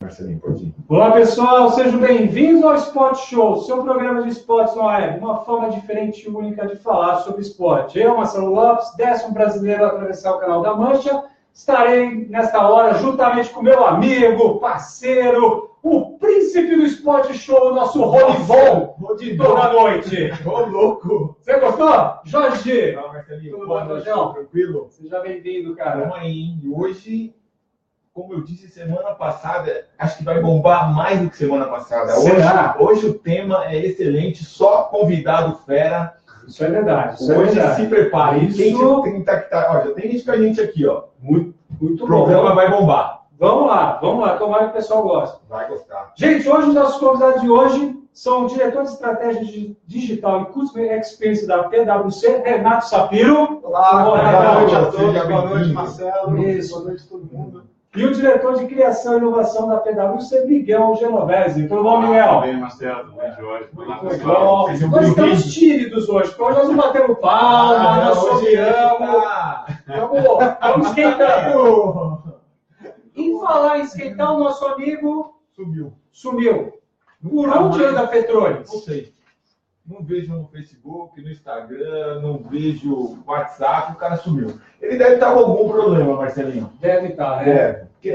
Marcelinho, pode ir. Olá, pessoal, sejam bem-vindos ao Sport Show, seu programa de esportes no ar, uma forma diferente e única de falar sobre esporte. Eu, Marcelo Lopes, 10º brasileiro a atravessar o Canal da Mancha, estarei nesta hora juntamente com meu amigo, parceiro, o príncipe do Sport Show, o nosso Rolivon de toda a noite. Ô, louco! Você gostou? Jorge! Não, Marcelinho, Tudo boa bom, noite, Jorgão? tranquilo? Seja bem-vindo, cara. Vamos aí. E hoje, como eu disse semana passada, acho que vai bombar mais do que semana passada. Será? Hoje o tema é excelente, só convidado fera. Isso é verdade. Isso Hoje é verdade. se prepare. Isso- Quem tá, ó, já tem gente com a gente aqui, ó. Muito O bom. programa vai bombar. Vamos lá, tomara que o pessoal goste. Vai gostar. Gente, hoje os nossos convidados de hoje são o diretor de estratégia digital e Customer Experience da PwC, Renato Sapiro. Olá, Boa noite a noite, todos, seja boa noite, bem-vindo. Marcelo. Isso. Boa noite a todo mundo. E o diretor de criação e inovação da PwC, Miguel Genovese. Tudo bom, Miguel? Tudo bem, Marcelo? Tudo bem, Jorge? Olá, Muito pessoal. bom. Sejam Nós estamos bem-vindos. tímidos hoje, porque hoje nós não batemos palma, nós sobramos. Vamos esquentando. Em falar em esquentar, o nosso amigo sumiu. Por onde anda a Petróleo? Não sei. Não vejo no Facebook, no Instagram, não vejo WhatsApp, o cara sumiu. Ele deve estar com algum problema, Marcelinho. Deve estar, né? É, porque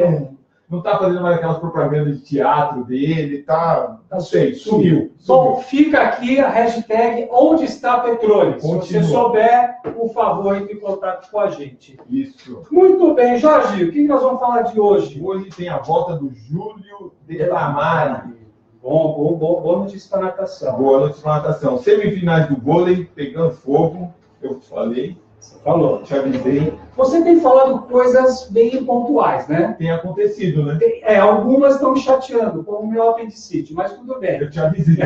não está fazendo mais aquelas propagandas de teatro dele, tá, não sei, sumiu. Bom, fica aqui a hashtag Onde está Petróleo. Se você Continua. souber, por favor, entre em contato com a gente. Isso. Muito bem, Jorge, o que nós vamos falar de hoje? Hoje tem a volta do Júlio Delamare. Boa notícia para a natação. Boa noite para natação. Semifinais do vôlei, pegando fogo, eu falei, Você falou. te avisei. Você tem falado coisas bem pontuais, né? Tem acontecido, né? Algumas estão me chateando, como o meu apendicite, mas tudo bem. Eu te avisei.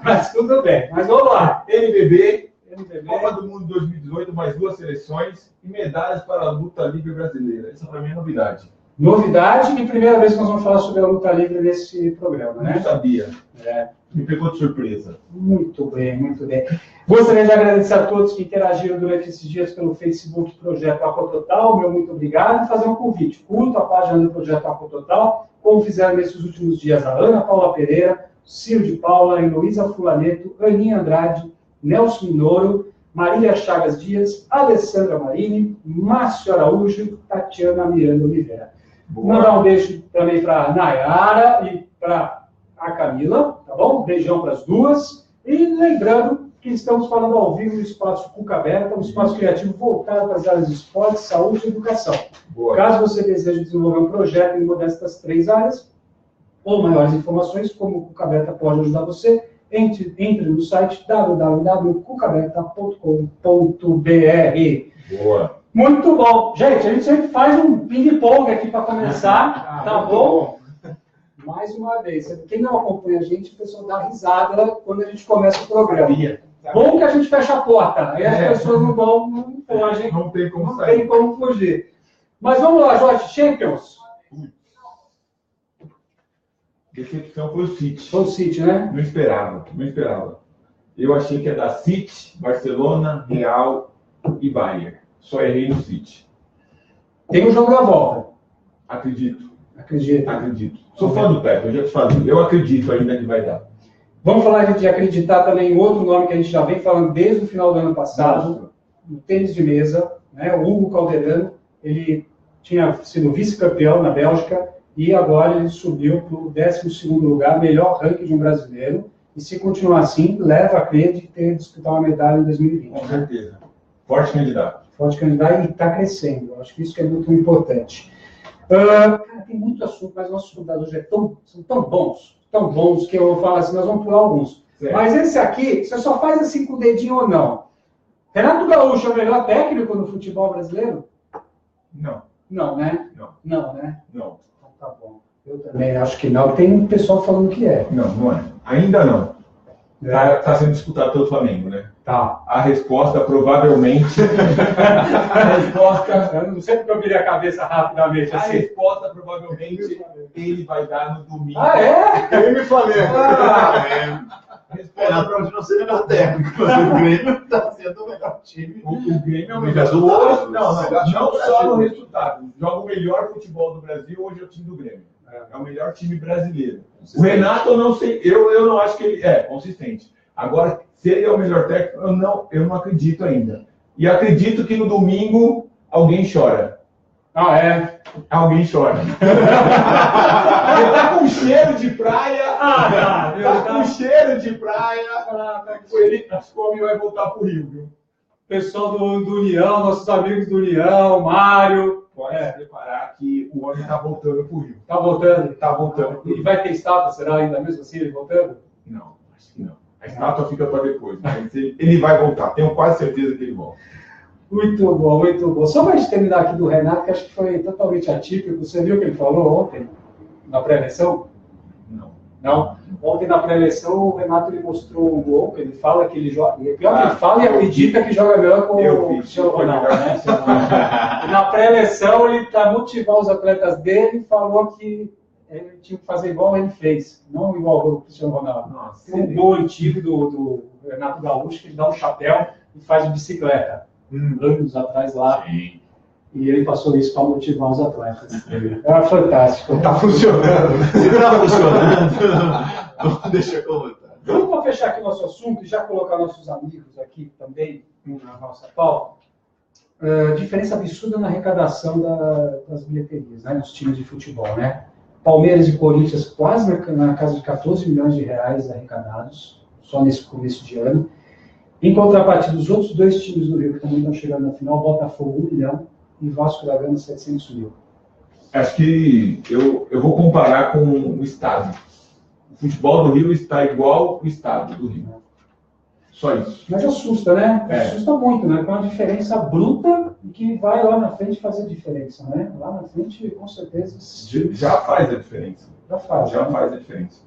Mas tudo bem. Mas vamos lá. NBB, NBB. Copa do Mundo 2018, mais 2 seleções e medalhas para a luta livre brasileira. Essa para mim é novidade. Novidade e primeira vez que nós vamos falar sobre a luta livre nesse programa, Não né? sabia. É. Me pegou de surpresa. Muito bem, muito bem. Gostaria de agradecer a todos que interagiram durante esses dias pelo Facebook Projeto Aquatotal. Meu muito obrigado. E fazer um convite. Curta a página do Projeto Aquatotal, como fizeram nesses últimos dias a Ana Paula Pereira, Ciro de Paula, Heloísa Fulaneto, Aninha Andrade, Nelson Minoro, Marília Chagas Dias, Alessandra Marini, Márcio Araújo, Tatiana Miranda Oliveira. Mandar um beijo também para a Nayara e para a Camila, tá bom? Um beijão para as duas. E lembrando que estamos falando ao vivo no Espaço Cuca Aberta, um espaço criativo voltado para as áreas de esporte, saúde e educação. Boa. Caso você deseje desenvolver um projeto em uma destas 3 áreas, ou maiores informações, como o Cuca Aberta pode ajudar você, entre no site www.cucaberta.com.br. Boa. Muito bom. Gente, a gente sempre faz um ping-pong aqui para começar, tá bom? Mais uma vez, quem não acompanha a gente, o pessoal dá risada quando a gente começa o programa. Bom que a gente fecha a porta, aí as pessoas não fogem, Não tem como não sair. tem como fugir. Mas vamos lá, Jorge, Champions. Decepção foi o City. Foi o City, né? Não esperava. Eu achei que ia dar City, Barcelona, Real e Bayern. Só errei no City. Tem o jogo da volta. Acredito. Acredito. Sou fã do Pepe, eu já te falei. Eu acredito ainda que vai dar. Vamos falar de acreditar também em outro nome que a gente já vem falando desde o final do ano passado, no tênis de mesa, né? O Hugo Calderano, ele tinha sido vice-campeão na Bélgica e agora ele subiu para o 12º lugar, melhor ranking de um brasileiro, e se continuar assim, leva a crer de ter disputar uma medalha em 2020. Com certeza. Forte candidato. Forte candidato e está crescendo. Eu acho que isso que é muito importante. Cara, tem muito assunto, mas nossos convidados hoje são tão bons, que eu vou falar assim, nós vamos pular alguns. Certo. Mas esse aqui, você só faz assim com o dedinho ou não. Renato Gaúcho é o melhor técnico no futebol brasileiro? Não. Não, né? Não. Não, né? Não. Então tá bom. Eu também acho que não. Tem um pessoal falando que é. Não é. Ainda não. Tá sendo disputado pelo Flamengo, né? Tá. A resposta provavelmente. Eu não sei porque eu virei a cabeça rapidamente A assim. resposta provavelmente ele vai dar no domingo. Ah, é? Grêmio e Flamengo. A resposta Era pra onde não ser melhor técnico, mas o Grêmio está sendo o melhor time. O Grêmio é o No melhor. resultado. Não Não só no resultado. Joga o melhor futebol do Brasil, hoje é o time do Grêmio. É o melhor time brasileiro. O Renato, eu não sei, eu não acho que ele é consistente. Agora, se ele é o melhor técnico, eu não acredito ainda. E acredito que no domingo alguém chora. Ah, é? Alguém chora. Ele tá com cheiro de praia. Tá com cheiro de praia. Ele, acho que o homem vai voltar pro Rio, viu? Pessoal do União, nossos amigos do União, Mário. Pode se preparar que o homem tá voltando pro Rio. Tá voltando? Tá voltando pro E Rio. vai ter estátua, será ainda mesmo assim ele voltando? Não, acho que não. A estátua fica para depois, mas ele vai voltar. Tenho quase certeza que ele volta. Muito bom, muito bom. Só para a gente terminar aqui do Renato, que acho que foi totalmente atípico. Você viu o que ele falou ontem, na pré-eleição? Não. Não? Ontem, na pré-eleição, o Renato ele mostrou um gol, que ele fala que ele joga... Pior que ele fala e acredita que joga melhor com o Cristiano Ronaldo, né? E na pré-eleição, ele, para motivar os atletas dele, falou que ele tinha que fazer igual ele fez, não igual o Cristiano Ronaldo. Nossa, Tem um gol antigo do Renato Gaúcho, que ele dá um chapéu e faz de bicicleta. Anos atrás lá. Sim. E ele passou isso para motivar os atletas. Era fantástico. Tá funcionando. Se tá funcionando, deixa como tá. Vamos para fechar aqui o nosso assunto e já colocar nossos amigos aqui também na nossa pauta. Diferença absurda na arrecadação das bilheterias, né, dos times de futebol, né? Palmeiras e Corinthians quase na casa de 14 milhões de reais arrecadados, só nesse começo de ano. Em contrapartida, os outros dois times do Rio que também estão chegando na final, Botafogo 1 milhão e Vasco da Gama 700 mil. acho que eu vou comparar com o estado. O futebol do Rio está igual o estado do Rio. Só isso. Mas assusta, né? É. Assusta muito, né? Com uma diferença bruta e que vai lá na frente fazer diferença, né? Lá na frente, com certeza, Já faz a diferença. já faz. Já né? faz a diferença.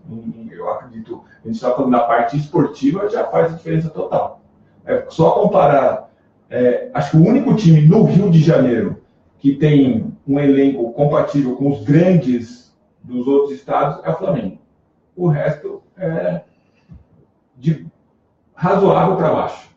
Eu acredito, a gente está falando da parte esportiva, já faz a diferença total. É só comparar. Acho que o único time no Rio de Janeiro que tem um elenco compatível com os grandes dos outros estados é o Flamengo. O resto é de razoável para baixo.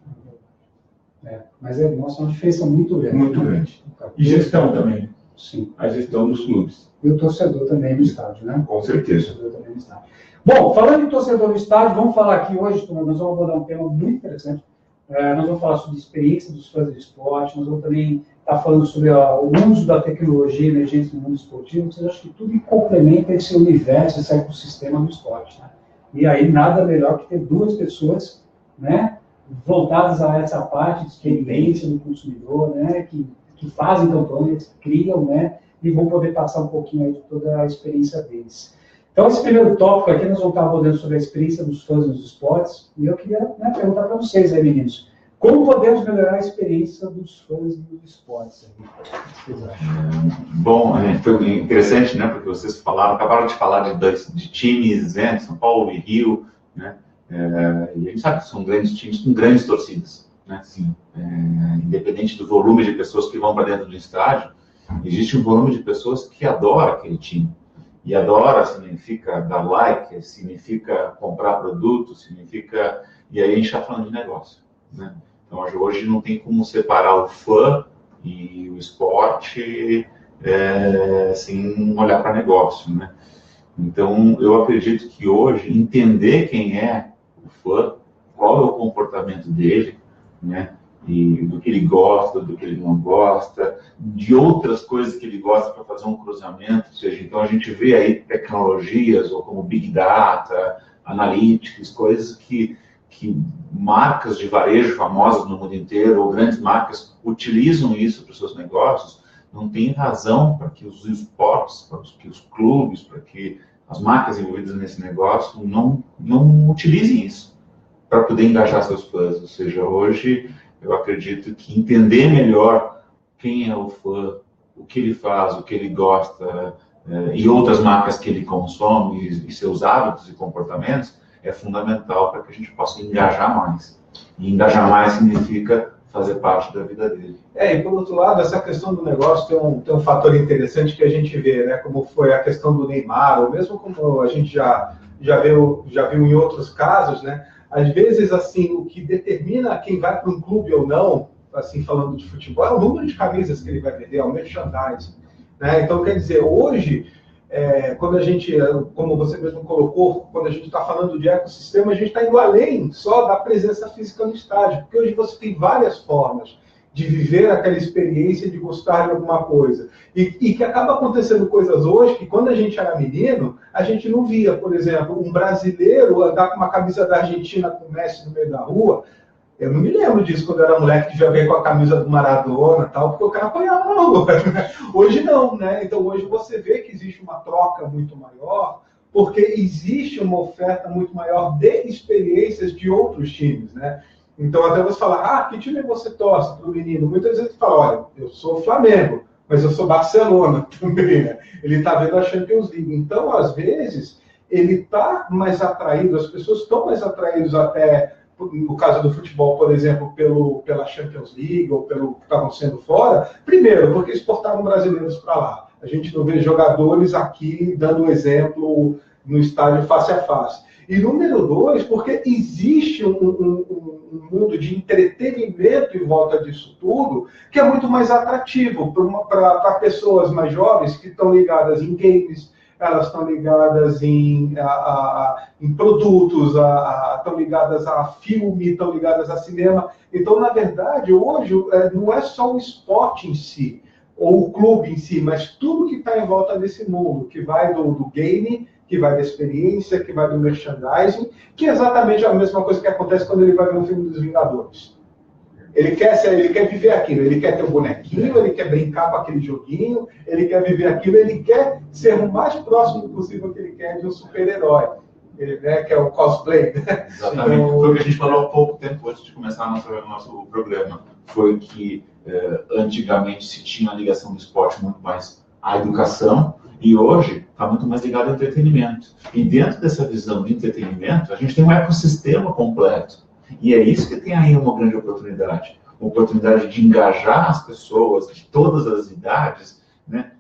Mas nossa, é uma diferença muito grande. Muito grande. E gestão também. Sim. A gestão dos clubes. E o torcedor também no estádio, né? Com certeza. O torcedor também no estádio. Bom, falando em torcedor no estádio, vamos falar aqui hoje, turma, nós vamos abordar um tema muito interessante. Nós vamos falar sobre a experiência dos fãs do esporte, nós vamos também estar falando sobre o uso da tecnologia emergente no mundo esportivo. Eu acho que tudo complementa esse universo, esse ecossistema do esporte. Né? E aí, nada melhor que ter duas pessoas, né, voltadas a essa parte de experiência do consumidor, né, que fazem campanhas, que criam, né, e vão poder passar um pouquinho aí de toda a experiência deles. Então, esse primeiro tópico aqui, nós vamos estar abordando sobre a experiência dos fãs nos esportes, e eu queria perguntar para vocês aí, meninos, como podemos melhorar a experiência dos fãs nos esportes? Bom, foi interessante, né, porque vocês acabaram de falar de times, né, São Paulo e Rio, né, e a gente sabe que são grandes times com grandes torcidas, né, sim. Independente do volume de pessoas que vão para dentro do estádio, existe um volume de pessoas que adoram aquele time. E adora significa dar like, significa comprar produto, significa... E aí a gente está falando de negócio, né? Então hoje não tem como separar o fã e o esporte sem olhar para negócio, né? Então eu acredito que hoje entender quem é o fã, qual é o comportamento dele, né? E do que ele gosta, do que ele não gosta, de outras coisas que ele gosta para fazer um cruzamento, ou seja, então a gente vê aí tecnologias, ou como Big Data, Analytics, coisas que marcas de varejo famosas no mundo inteiro, ou grandes marcas utilizam isso para os seus negócios, não tem razão para que os esportes, para que os clubes, para que as marcas envolvidas nesse negócio não utilizem isso para poder engajar seus fãs, ou seja, hoje... Eu acredito que entender melhor quem é o fã, o que ele faz, o que ele gosta e outras marcas que ele consome e seus hábitos e comportamentos é fundamental para que a gente possa engajar mais. E engajar mais significa fazer parte da vida dele. E por outro lado, essa questão do negócio tem um fator interessante que a gente vê, né? Como foi a questão do Neymar, ou mesmo como a gente já viu em outros casos, né? Às vezes, assim, o que determina quem vai para um clube ou não, assim, falando de futebol, é o número de camisas que ele vai vender, é o merchandising, né? Então, quer dizer, hoje, quando a gente, como você mesmo colocou, quando a gente está falando de ecossistema, a gente está indo além só da presença física no estádio, porque hoje você tem várias formas de viver aquela experiência, de gostar de alguma coisa. E que acaba acontecendo coisas hoje que, quando a gente era menino, a gente não via. Por exemplo, um brasileiro andar com uma camisa da Argentina com o Messi no meio da rua. Eu não me lembro disso quando eu era moleque, que já veio com a camisa do Maradona e tal, porque o cara apanhava na rua. Hoje não, né? Então hoje você vê que existe uma troca muito maior, porque existe uma oferta muito maior de experiências de outros times, né? Então até você falar, que time você torce para o menino? Muitas vezes fala, olha, eu sou Flamengo, mas eu sou Barcelona também, né? Ele está vendo a Champions League. Então, às vezes, ele está mais atraído, as pessoas estão mais atraídas até, no caso do futebol, por exemplo, pela Champions League ou pelo que estavam sendo fora, primeiro, porque exportaram brasileiros para lá. A gente não vê jogadores aqui dando exemplo no estádio face a face. E número 2, porque existe um mundo de entretenimento em volta disso tudo, que é muito mais atrativo para pessoas mais jovens que estão ligadas em games, elas estão ligadas em produtos, estão ligadas a filme, estão ligadas a cinema. Então, na verdade, hoje não é só o esporte em si, ou o clube em si, mas tudo que está em volta desse mundo, que vai do game, que vai da experiência, que vai do merchandising, que é exatamente a mesma coisa que acontece quando ele vai ver um filme dos Vingadores. Ele quer viver aquilo, ele quer ter um bonequinho, ele quer brincar com aquele joguinho, ele quer viver aquilo, ele quer ser o mais próximo possível que ele quer de um super-herói, né, que é o cosplay. Né? Exatamente. Então, foi o que a gente falou há pouco tempo antes de começar o nosso programa. Foi que antigamente se tinha a ligação do esporte muito mais à educação, e hoje está muito mais ligado ao entretenimento. E dentro dessa visão de entretenimento, a gente tem um ecossistema completo. E é isso que tem aí uma grande oportunidade. Uma oportunidade de engajar as pessoas de todas as idades, né,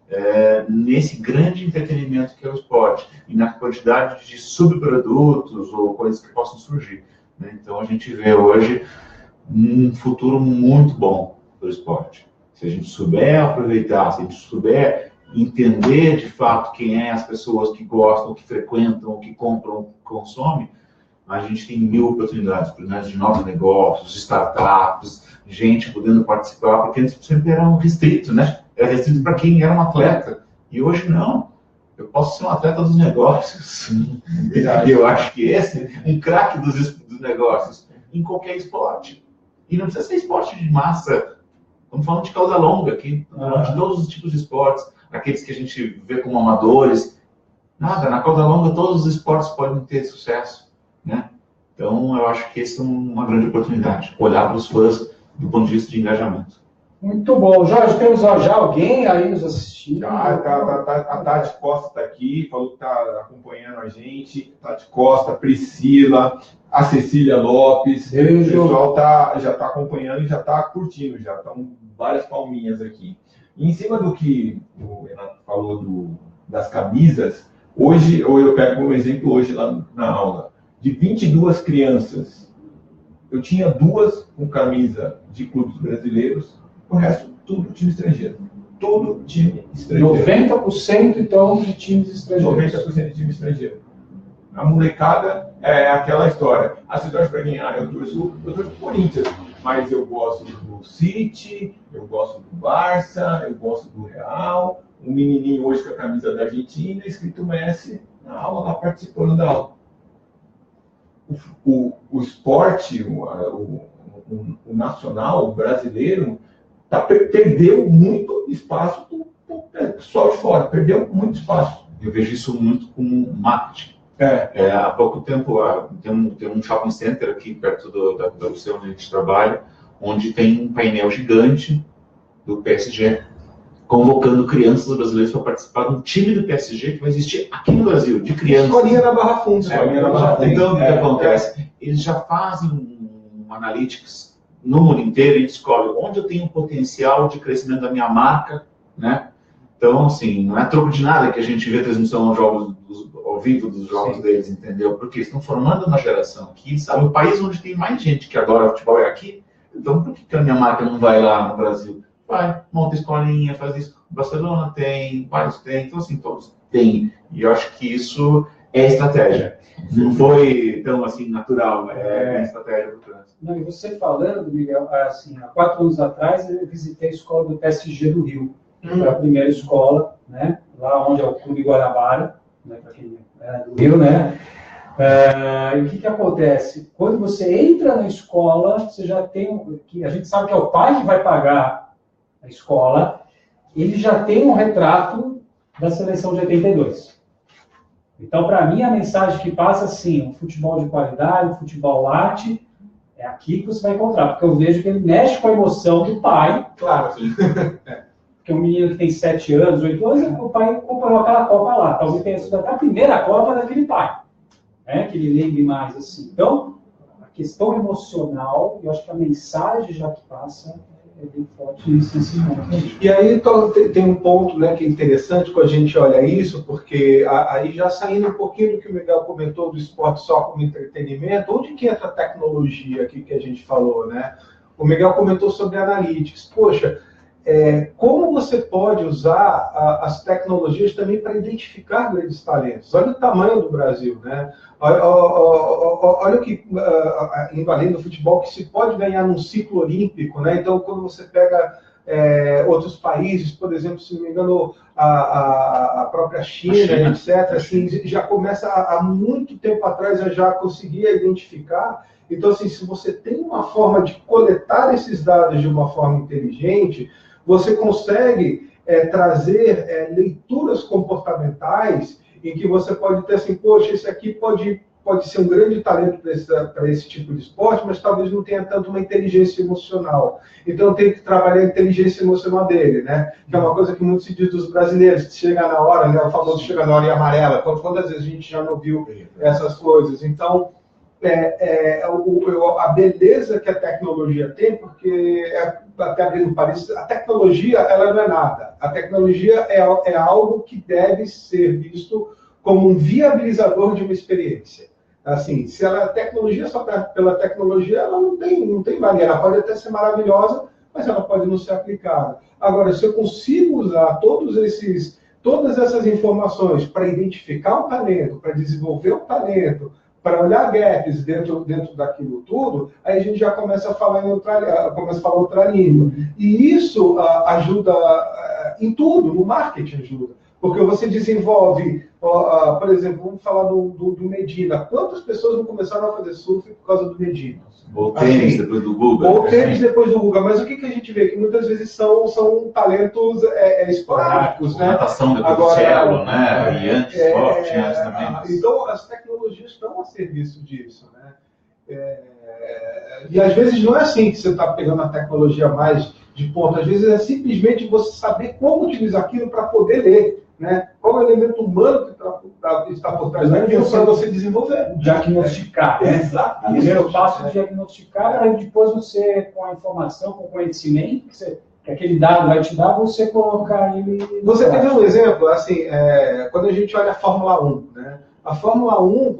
nesse grande entretenimento que é o esporte. E na quantidade de subprodutos ou coisas que possam surgir. Né? Então a gente vê hoje um futuro muito bom para o esporte. Se a gente souber aproveitar, se a gente souber entender de fato quem é as pessoas que gostam, que frequentam, que compram, que consomem, a gente tem mil oportunidades de novos negócios, startups, gente podendo participar, porque antes sempre era um restrito, né? Era restrito para quem era um atleta. E hoje não. Eu posso ser um atleta dos negócios. E eu acho que esse é um craque dos negócios em qualquer esporte. E não precisa ser esporte de massa. Estamos falando de cauda longa aqui, de todos os tipos de esportes. Aqueles que a gente vê como amadores. Nada, na cauda longa todos os esportes podem ter sucesso, né? Então, eu acho que essa é uma grande oportunidade, olhar para os fãs do ponto de vista de engajamento. Muito bom. Jorge, temos já alguém aí nos assistindo? A Tati Costa está aqui, falou que está acompanhando a gente. Tati Costa, Priscila, a Cecília Lopes. Beijo. O pessoal já está acompanhando e já está curtindo, já estão várias palminhas aqui. E em cima do que o Renato falou das camisas, hoje, eu pego um exemplo hoje lá na aula, de 22 crianças, eu tinha 2 com camisa de clubes brasileiros, o resto tudo time estrangeiro. Todo time estrangeiro. 90% então de times estrangeiros. 90% de time estrangeiro. A molecada é aquela história. Se torce para ganhar, eu torço pro Corinthians, mas eu gosto do City, eu gosto do Barça, eu gosto do Real. Um menininho hoje com a camisa da Argentina, escrito Messi, na aula lá participando da aula. O esporte, o nacional, o brasileiro, perdeu muito espaço para o pessoal de fora, perdeu muito espaço. Eu vejo isso muito como marketing. Há pouco tempo, tem um shopping center aqui perto da UC onde a gente trabalha, onde tem um painel gigante do PSG, convocando crianças brasileiras para participar de um time do PSG que vai existir aqui no Brasil, de crianças. Escolinha na Barra Funda. Então, o que acontece? Eles já fazem um analytics no mundo inteiro e descobrem onde eu tenho potencial de crescimento da minha marca, né? Então, assim, não é troco de nada que a gente vê a transmissão ao vivo dos jogos deles, entendeu? Porque eles estão formando uma geração aqui, sabe? O país onde tem mais gente que adora futebol é aqui, então por que a minha marca não vai lá no Brasil? Vai, monta escolinha, faz isso. O Barcelona tem, vários tem, então assim, todos bem. E eu acho que isso é estratégia. Não foi tão assim natural, é estratégia do trânsito. Não, e você falando, Miguel, assim, há 4 anos atrás eu visitei a escola do PSG do Rio. Foi a primeira escola, né? Lá onde é o Clube Guanabara, né? Para quem é do Rio, né? E o que acontece? Quando você entra na escola, você já tem que a gente sabe que é o pai que vai pagar a escola, ele já tem um retrato da seleção de 82. Então, para mim, a mensagem que passa assim, um futebol de qualidade, um futebol latte, é aqui que você vai encontrar, porque eu vejo que ele mexe com a emoção do pai. Claro, sim. Porque um menino que tem 7 anos, 8 anos, o pai comprou aquela Copa lá. Talvez tenha sido até a primeira Copa daquele pai, né? Que ele lembre mais assim. Então, a questão emocional, eu acho que a mensagem já que passa é bem forte nesse momento. E aí tem um ponto, né, que é interessante quando a gente olha isso, porque aí já saindo um pouquinho do que o Miguel comentou do esporte só como entretenimento, onde que entra a tecnologia aqui que a gente falou, né? O Miguel comentou sobre analytics. Poxa, como você pode usar as tecnologias também para identificar grandes talentos? Olha o tamanho do Brasil, né? Olha o que, indo além do futebol, que se pode ganhar num ciclo olímpico, né? Então, quando você pega outros países, por exemplo, se não me engano, a própria China, etc., assim, já começa há muito tempo atrás, eu já conseguia identificar. Então, assim, se você tem uma forma de coletar esses dados de uma forma inteligente, você consegue trazer leituras comportamentais em que você pode ter assim, poxa, esse aqui pode ser um grande talento para esse tipo de esporte, mas talvez não tenha tanto uma inteligência emocional. Então, eu tenho que trabalhar a inteligência emocional dele, né? Que é uma coisa que muito se diz dos brasileiros, que chega na hora, né? O famoso chega na hora e amarela. Quantas vezes a gente já não viu essas coisas? Então, a beleza que a tecnologia tem, porque, até abrindo parênteses, a tecnologia ela não é nada. A tecnologia é algo que deve ser visto como um viabilizador de uma experiência. Assim, se ela é tecnologia só pela tecnologia, ela não tem valia. Ela pode até ser maravilhosa, mas ela pode não ser aplicada. Agora, se eu consigo usar todas essas informações para identificar um talento, para desenvolver um talento, para olhar gaps dentro daquilo tudo, aí a gente já começa a falar outra língua. E isso ajuda em tudo, no marketing ajuda. Porque você desenvolve, por exemplo, vamos falar do Medina. Quantas pessoas não começaram a fazer surf por causa do Medina? Ou tênis depois do Google. Ou tênis depois do Google. Mas o que a gente vê? Que muitas vezes são talentos esporádicos, né? Natação depois do cello, né? E antes, esporte, antes também. Então, as tecnologias estão a serviço disso, né? E às vezes não é assim que você está pegando a tecnologia mais de ponta. Às vezes é simplesmente você saber como utilizar aquilo para poder ler. Né? Qual é o elemento humano que está por trás daquilo para você desenvolver? Diagnosticar, né? Exato. O primeiro passo é diagnosticar, aí depois você, com a informação, com o conhecimento que aquele dado vai te dar, você colocar ele... Você quer ver um exemplo? Assim, quando a gente olha a Fórmula 1, né? A Fórmula 1,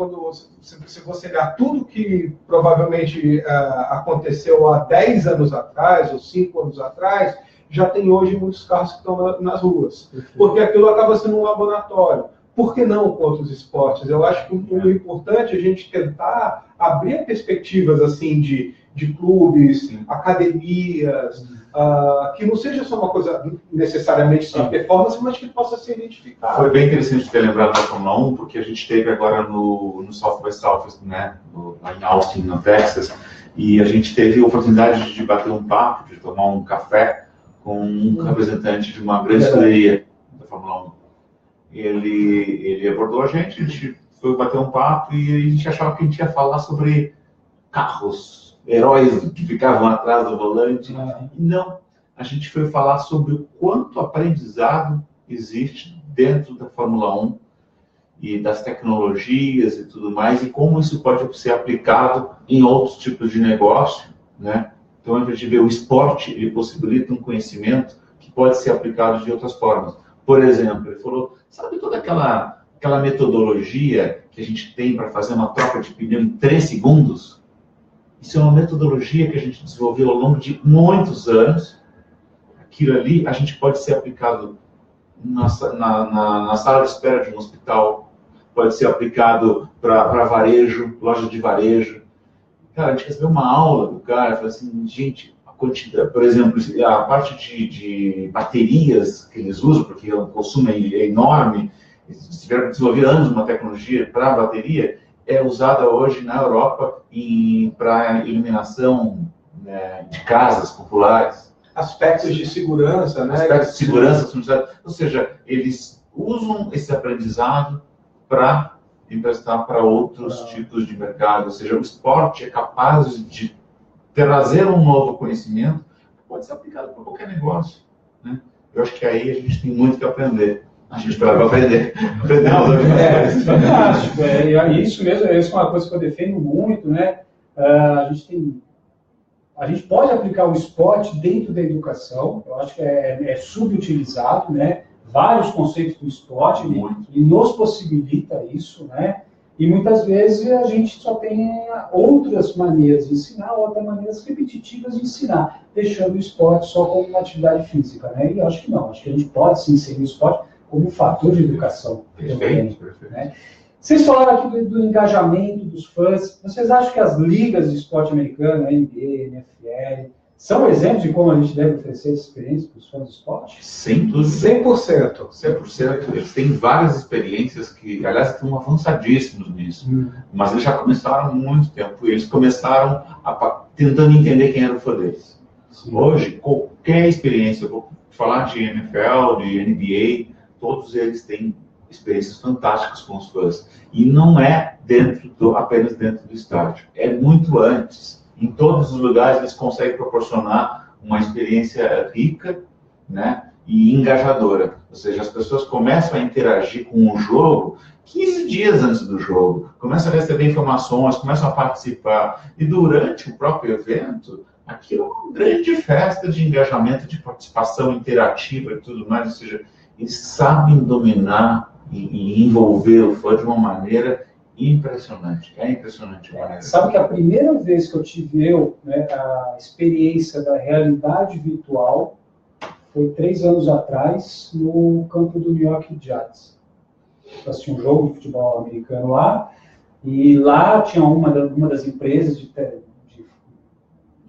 se você olhar tudo que provavelmente aconteceu há 10 anos atrás, ou 5 anos atrás, já tem hoje muitos carros que estão nas ruas. Porque aquilo acaba sendo um laboratório. Por que não com outros esportes? Eu acho que o importante é a gente tentar abrir perspectivas assim, de clubes, academias, que não seja só uma coisa necessariamente só performance, mas que possa ser identificada. Foi bem interessante ter lembrado da Fórmula 1, porque a gente teve agora no South by Southwest, né, lá em Austin, no Texas, e a gente teve a oportunidade de bater um papo, de tomar um café com um representante de uma grande escuderia da Fórmula 1. Ele abordou a gente foi bater um papo e a gente achava que a gente ia falar sobre carros, heróis que ficavam atrás do volante. Não, a gente foi falar sobre o quanto aprendizado existe dentro da Fórmula 1 e das tecnologias e tudo mais, e como isso pode ser aplicado em outros tipos de negócio, né? Então, a gente vê o esporte, ele possibilita um conhecimento que pode ser aplicado de outras formas. Por exemplo, ele falou, sabe toda aquela metodologia que a gente tem para fazer uma troca de pneu em 3 segundos? Isso é uma metodologia que a gente desenvolveu ao longo de muitos anos. Aquilo ali, a gente pode ser aplicado na sala de espera de um hospital, pode ser aplicado para varejo, loja de varejo. Cara, a gente recebeu uma aula do cara, falou assim, gente, a quantidade, por exemplo, a parte de baterias que eles usam, porque o consumo é enorme, eles tiveram que desenvolver anos uma tecnologia para bateria, é usada hoje na Europa para iluminação, né, de casas populares. Aspectos de segurança, né? Aspectos de segurança, ou seja, eles usam esse aprendizado para emprestar para outros tipos de mercado. Ou seja, o esporte é capaz de trazer um novo conhecimento que pode ser aplicado para qualquer negócio, né? Eu acho que aí a gente tem muito que aprender. A gente vai aprender. Fantástico. Isso mesmo, isso é uma coisa que eu defendo muito, né? A gente pode aplicar o esporte dentro da educação, eu acho que é subutilizado, né? Vários conceitos do esporte, e nos possibilita isso, né? E muitas vezes a gente só tem outras maneiras de ensinar, outras maneiras repetitivas de ensinar, deixando o esporte só como uma atividade física, né? E eu acho que não, acho que a gente pode sim inserir o esporte como um fator de educação. Perfeito. Né? Vocês falaram aqui do engajamento dos fãs. Vocês acham que as ligas de esporte americano, a NBA, NFL, são exemplos de como a gente deve oferecer essa experiência para os fãs do esporte? Sem dúvida. 100%. 100%. Eles têm várias experiências que, aliás, estão avançadíssimos nisso. Mas eles já começaram há muito tempo. Eles começaram tentando entender quem era o fã deles. Sim. Hoje, qualquer experiência, eu vou falar de NFL, de NBA, todos eles têm experiências fantásticas com os fãs. E não é apenas dentro do estádio. É muito antes. Em todos os lugares eles conseguem proporcionar uma experiência rica, né, e engajadora. Ou seja, as pessoas começam a interagir com o jogo 15 dias antes do jogo, começam a receber informações, começam a participar. E durante o próprio evento, aquilo é uma grande festa de engajamento, de participação interativa e tudo mais. Ou seja, eles sabem dominar e envolver o fã de uma maneira impressionante. É impressionante. Sabe que a primeira vez que eu tive a experiência da realidade virtual foi 3 anos atrás, no campo do New York Giants. Eu assisti um jogo de futebol americano lá, e lá tinha uma das empresas de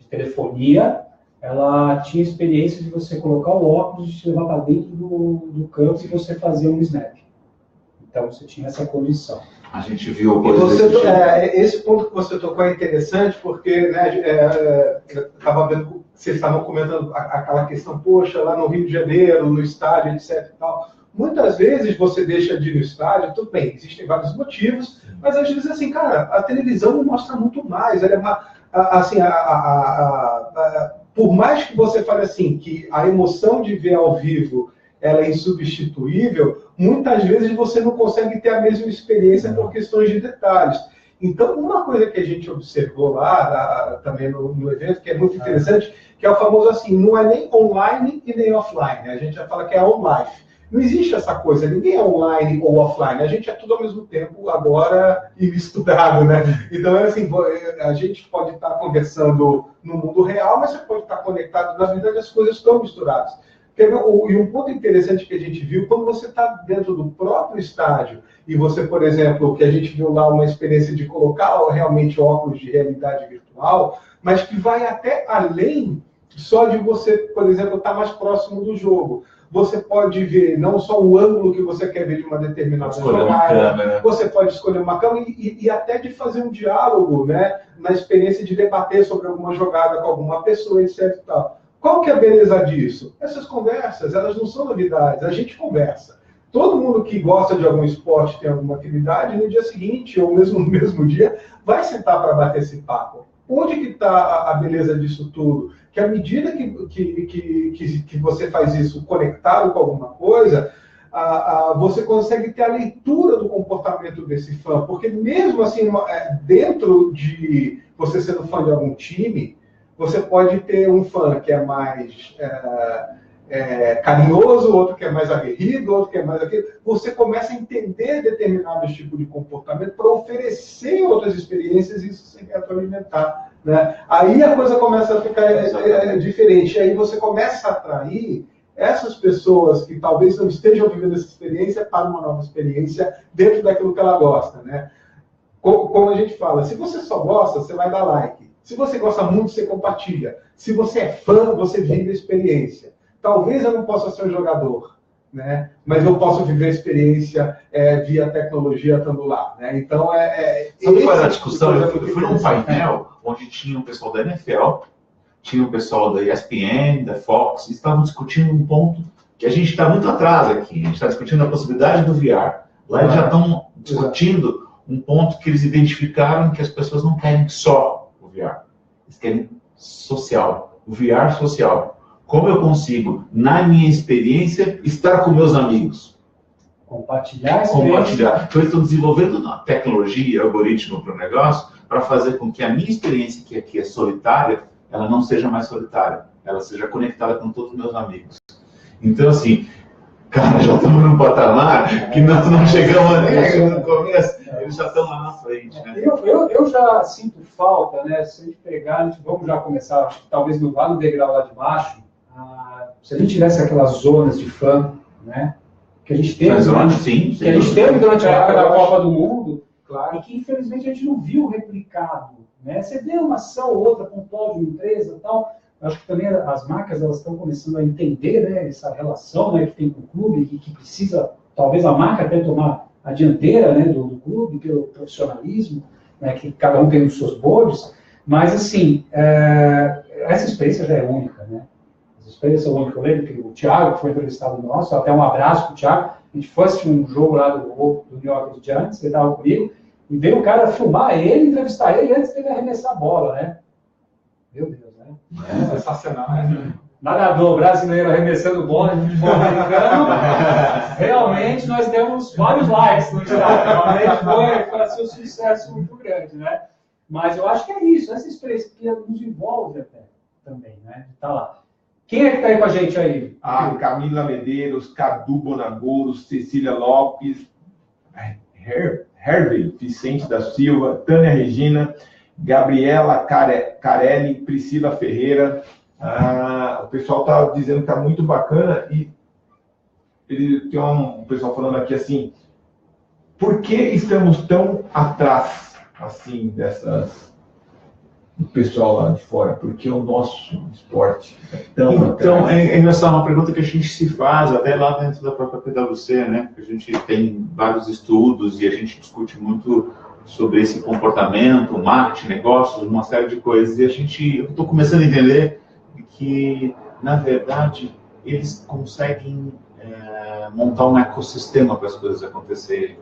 telefonia. Ela tinha experiência de você colocar o óculos e te levar para dentro do campo e você fazer um snap. Então, você tinha essa condição. A gente viu esse ponto que você tocou é interessante, porque, né, eu estava vendo, vocês estavam comentando aquela questão, poxa, lá no Rio de Janeiro, no estádio, etc. E tal. Muitas vezes você deixa de ir no estádio, tudo bem, existem vários motivos, mas às vezes, assim, cara, a televisão mostra muito mais. Ela é por mais que você fale assim, que a emoção de ver ao vivo ela é insubstituível, muitas vezes você não consegue ter a mesma experiência por questões de detalhes. Então, uma coisa que a gente observou lá, também no evento, que é muito interessante, que é o famoso assim, não é nem online e nem offline, a gente já fala que é on-life. Não existe essa coisa, ninguém é online ou offline, a gente é tudo ao mesmo tempo agora e misturado, né? Então, é assim, a gente pode estar conversando no mundo real, mas você pode estar conectado, na verdade as coisas estão misturadas. E um ponto interessante que a gente viu, quando você está dentro do próprio estádio, e você, por exemplo, que a gente viu lá uma experiência de colocar realmente óculos de realidade virtual, mas que vai até além só de você, por exemplo, estar mais próximo do jogo. Você pode ver não só o ângulo que você quer ver de uma determinada jogada, você pode escolher uma câmera e até de fazer um diálogo, né, na experiência de debater sobre alguma jogada com alguma pessoa, etc. E tal. Qual que é a beleza disso? Essas conversas, elas não são novidades, a gente conversa. Todo mundo que gosta de algum esporte, tem alguma atividade, no dia seguinte, ou mesmo no mesmo dia, vai sentar para bater esse papo. Onde que está a beleza disso tudo? Que à medida que você faz isso conectado com alguma coisa, você consegue ter a leitura do comportamento desse fã. Porque mesmo assim, dentro de você sendo fã de algum time, você pode ter um fã que é mais carinhoso, outro que é mais aguerrido, outro que é mais aquilo. Você começa a entender determinados tipos de comportamento para oferecer outras experiências e isso se retroalimentar, né? Aí a coisa começa a ficar diferente. Aí você começa a atrair essas pessoas que talvez não estejam vivendo essa experiência para uma nova experiência dentro daquilo que ela gosta, né? Como a gente fala, se você só gosta, você vai dar like. Se você gosta muito, você compartilha. Se você é fã, você vive a experiência. Talvez eu não possa ser um jogador, né? Mas eu posso viver a experiência via tecnologia estando lá, né? Então, sabe qual era a discussão? Eu fui num painel onde tinha o pessoal da NFL, tinha o pessoal da ESPN, da Fox, e estavam discutindo um ponto que a gente está muito atrás aqui. A gente está discutindo a possibilidade do VR. Lá eles já estão discutindo um ponto que eles identificaram que as pessoas não querem só o VR. Eles querem social, o VR social. Como eu consigo, na minha experiência, estar com meus amigos? Compartilhar. Então, eles estão desenvolvendo uma tecnologia, algoritmo para o negócio, para fazer com que a minha experiência, que aqui é solitária, ela não seja mais solitária. Ela seja conectada com todos os meus amigos. Então, assim, cara, já estamos num patamar que nós não chegamos nem no começo, eles já estão lá na frente, né? Eu já sinto falta, né? Se a gente pegar, vamos já começar, acho que talvez não vá no degrau lá de baixo, se a gente tivesse aquelas zonas de fã, né? Que a gente teve, que a gente teve durante a época da Copa do Mundo, claro, e que infelizmente a gente não viu replicado, né? Você vê uma ação ou outra pontual de uma empresa e tal. Acho que também as marcas elas estão começando a entender, né, essa relação, né, que tem com o clube e que precisa, talvez a marca até tomar a dianteira, né, do clube, pelo profissionalismo, né, que cada um tem os seus boards, mas assim, essa experiência já é única, né? Essa experiência é única. Eu lembro que o Thiago, que foi entrevistado nosso, até um abraço para o Thiago, a gente foi assistir um jogo lá do New York Giants, ele estava comigo, e veio um cara filmar ele, entrevistar ele antes dele arremessar a bola, né? Meu Deus, né? Sensacional, né? Nadador brasileiro arremessando bola de futebol americano. Realmente nós demos vários likes no Thiago. Realmente foi um sucesso muito grande, né? Mas eu acho que é isso, essa experiência que nos envolve até também, né? Tá lá. Quem é que está aí com a gente aí? Camila Medeiros, Cadu Bonagoro, Cecília Lopes, Hervey Vicente da Silva, Tânia Regina, Gabriela Carelli, Priscila Ferreira. O pessoal está dizendo que está muito bacana e ele tem um pessoal falando aqui assim, por que estamos tão atrás assim do pessoal lá de fora? Porque o nosso esporte é tão Então, atrás. é engraçado, uma pergunta que a gente se faz até lá dentro da própria PwC, né? A gente tem vários estudos e a gente discute muito sobre esse comportamento, marketing, negócios, uma série de coisas. E eu estou começando a entender que, na verdade, eles conseguem montar um ecossistema para as coisas acontecerem.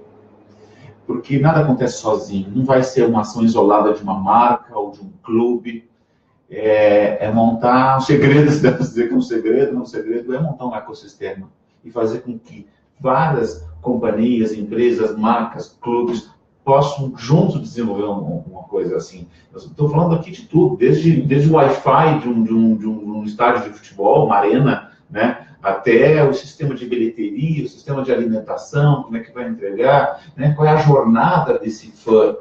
Porque nada acontece sozinho. Não vai ser uma ação isolada de uma marca ou de um clube. É montar um segredo, se deve dizer que é um segredo, é montar um ecossistema e fazer com que várias companhias, empresas, marcas, clubes possam juntos desenvolver uma coisa assim. Eu estou falando aqui de tudo, desde o Wi-Fi de um estádio de futebol, uma arena, né, até o sistema de bilheteria, o sistema de alimentação, como é que vai entregar, né, qual é a jornada desse fã,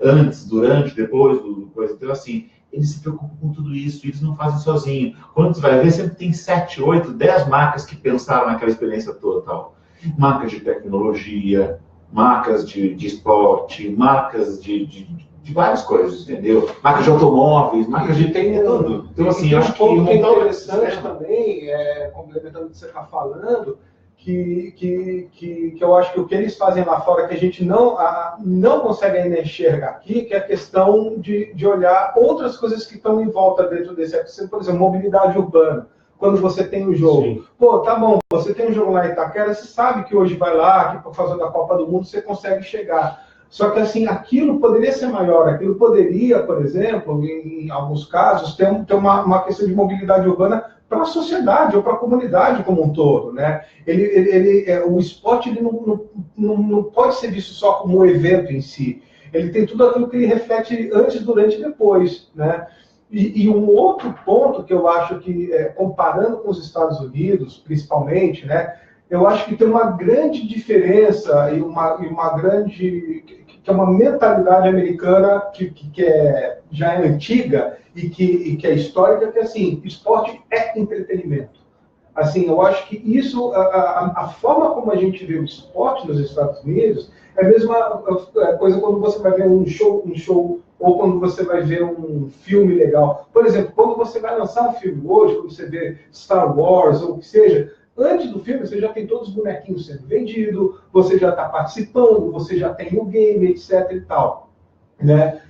antes, durante, depois do coisa. Então, assim, eles se preocupam com tudo isso, eles não fazem sozinhos. Quando você vai ver, sempre tem 7, 8, 10 marcas que pensaram naquela experiência toda, tal. Marcas de tecnologia, marcas de esporte, marcas de várias coisas, entendeu? Marcas de automóveis, marcas de tudo. Então, assim, eu acho que um ponto interessante também, complementando o que você está falando, que eu acho que o que eles fazem lá fora, que a gente não consegue ainda enxergar aqui, que é a questão de olhar outras coisas que estão em volta dentro desse ecossistema, por exemplo, mobilidade urbana. Quando você tem um jogo, sim, pô, tá bom, você tem um jogo lá em Itaquera, você sabe que hoje vai lá, que por causa da Copa do Mundo você consegue chegar. Só que, assim, aquilo poderia ser maior, aquilo poderia, por exemplo, em alguns casos, ter uma questão de mobilidade urbana para a sociedade ou para a comunidade como um todo, né? O esporte ele não pode ser visto só como um evento em si. Ele tem tudo aquilo que ele reflete antes, durante e depois, né? E um outro ponto que eu acho que, comparando com os Estados Unidos, principalmente, né, eu acho que tem uma grande diferença e uma grande... que é uma mentalidade americana que já é antiga e que é histórica, que, assim, esporte é entretenimento. Assim, eu acho que isso, a forma como a gente vê o esporte nos Estados Unidos, é a mesma coisa quando você vai ver um show, ou quando você vai ver um filme legal. Por exemplo, quando você vai lançar um filme hoje, quando você vê Star Wars, ou o que seja, antes do filme você já tem todos os bonequinhos sendo vendidos, você já está participando, você já tem o game, etc. e tal. Né?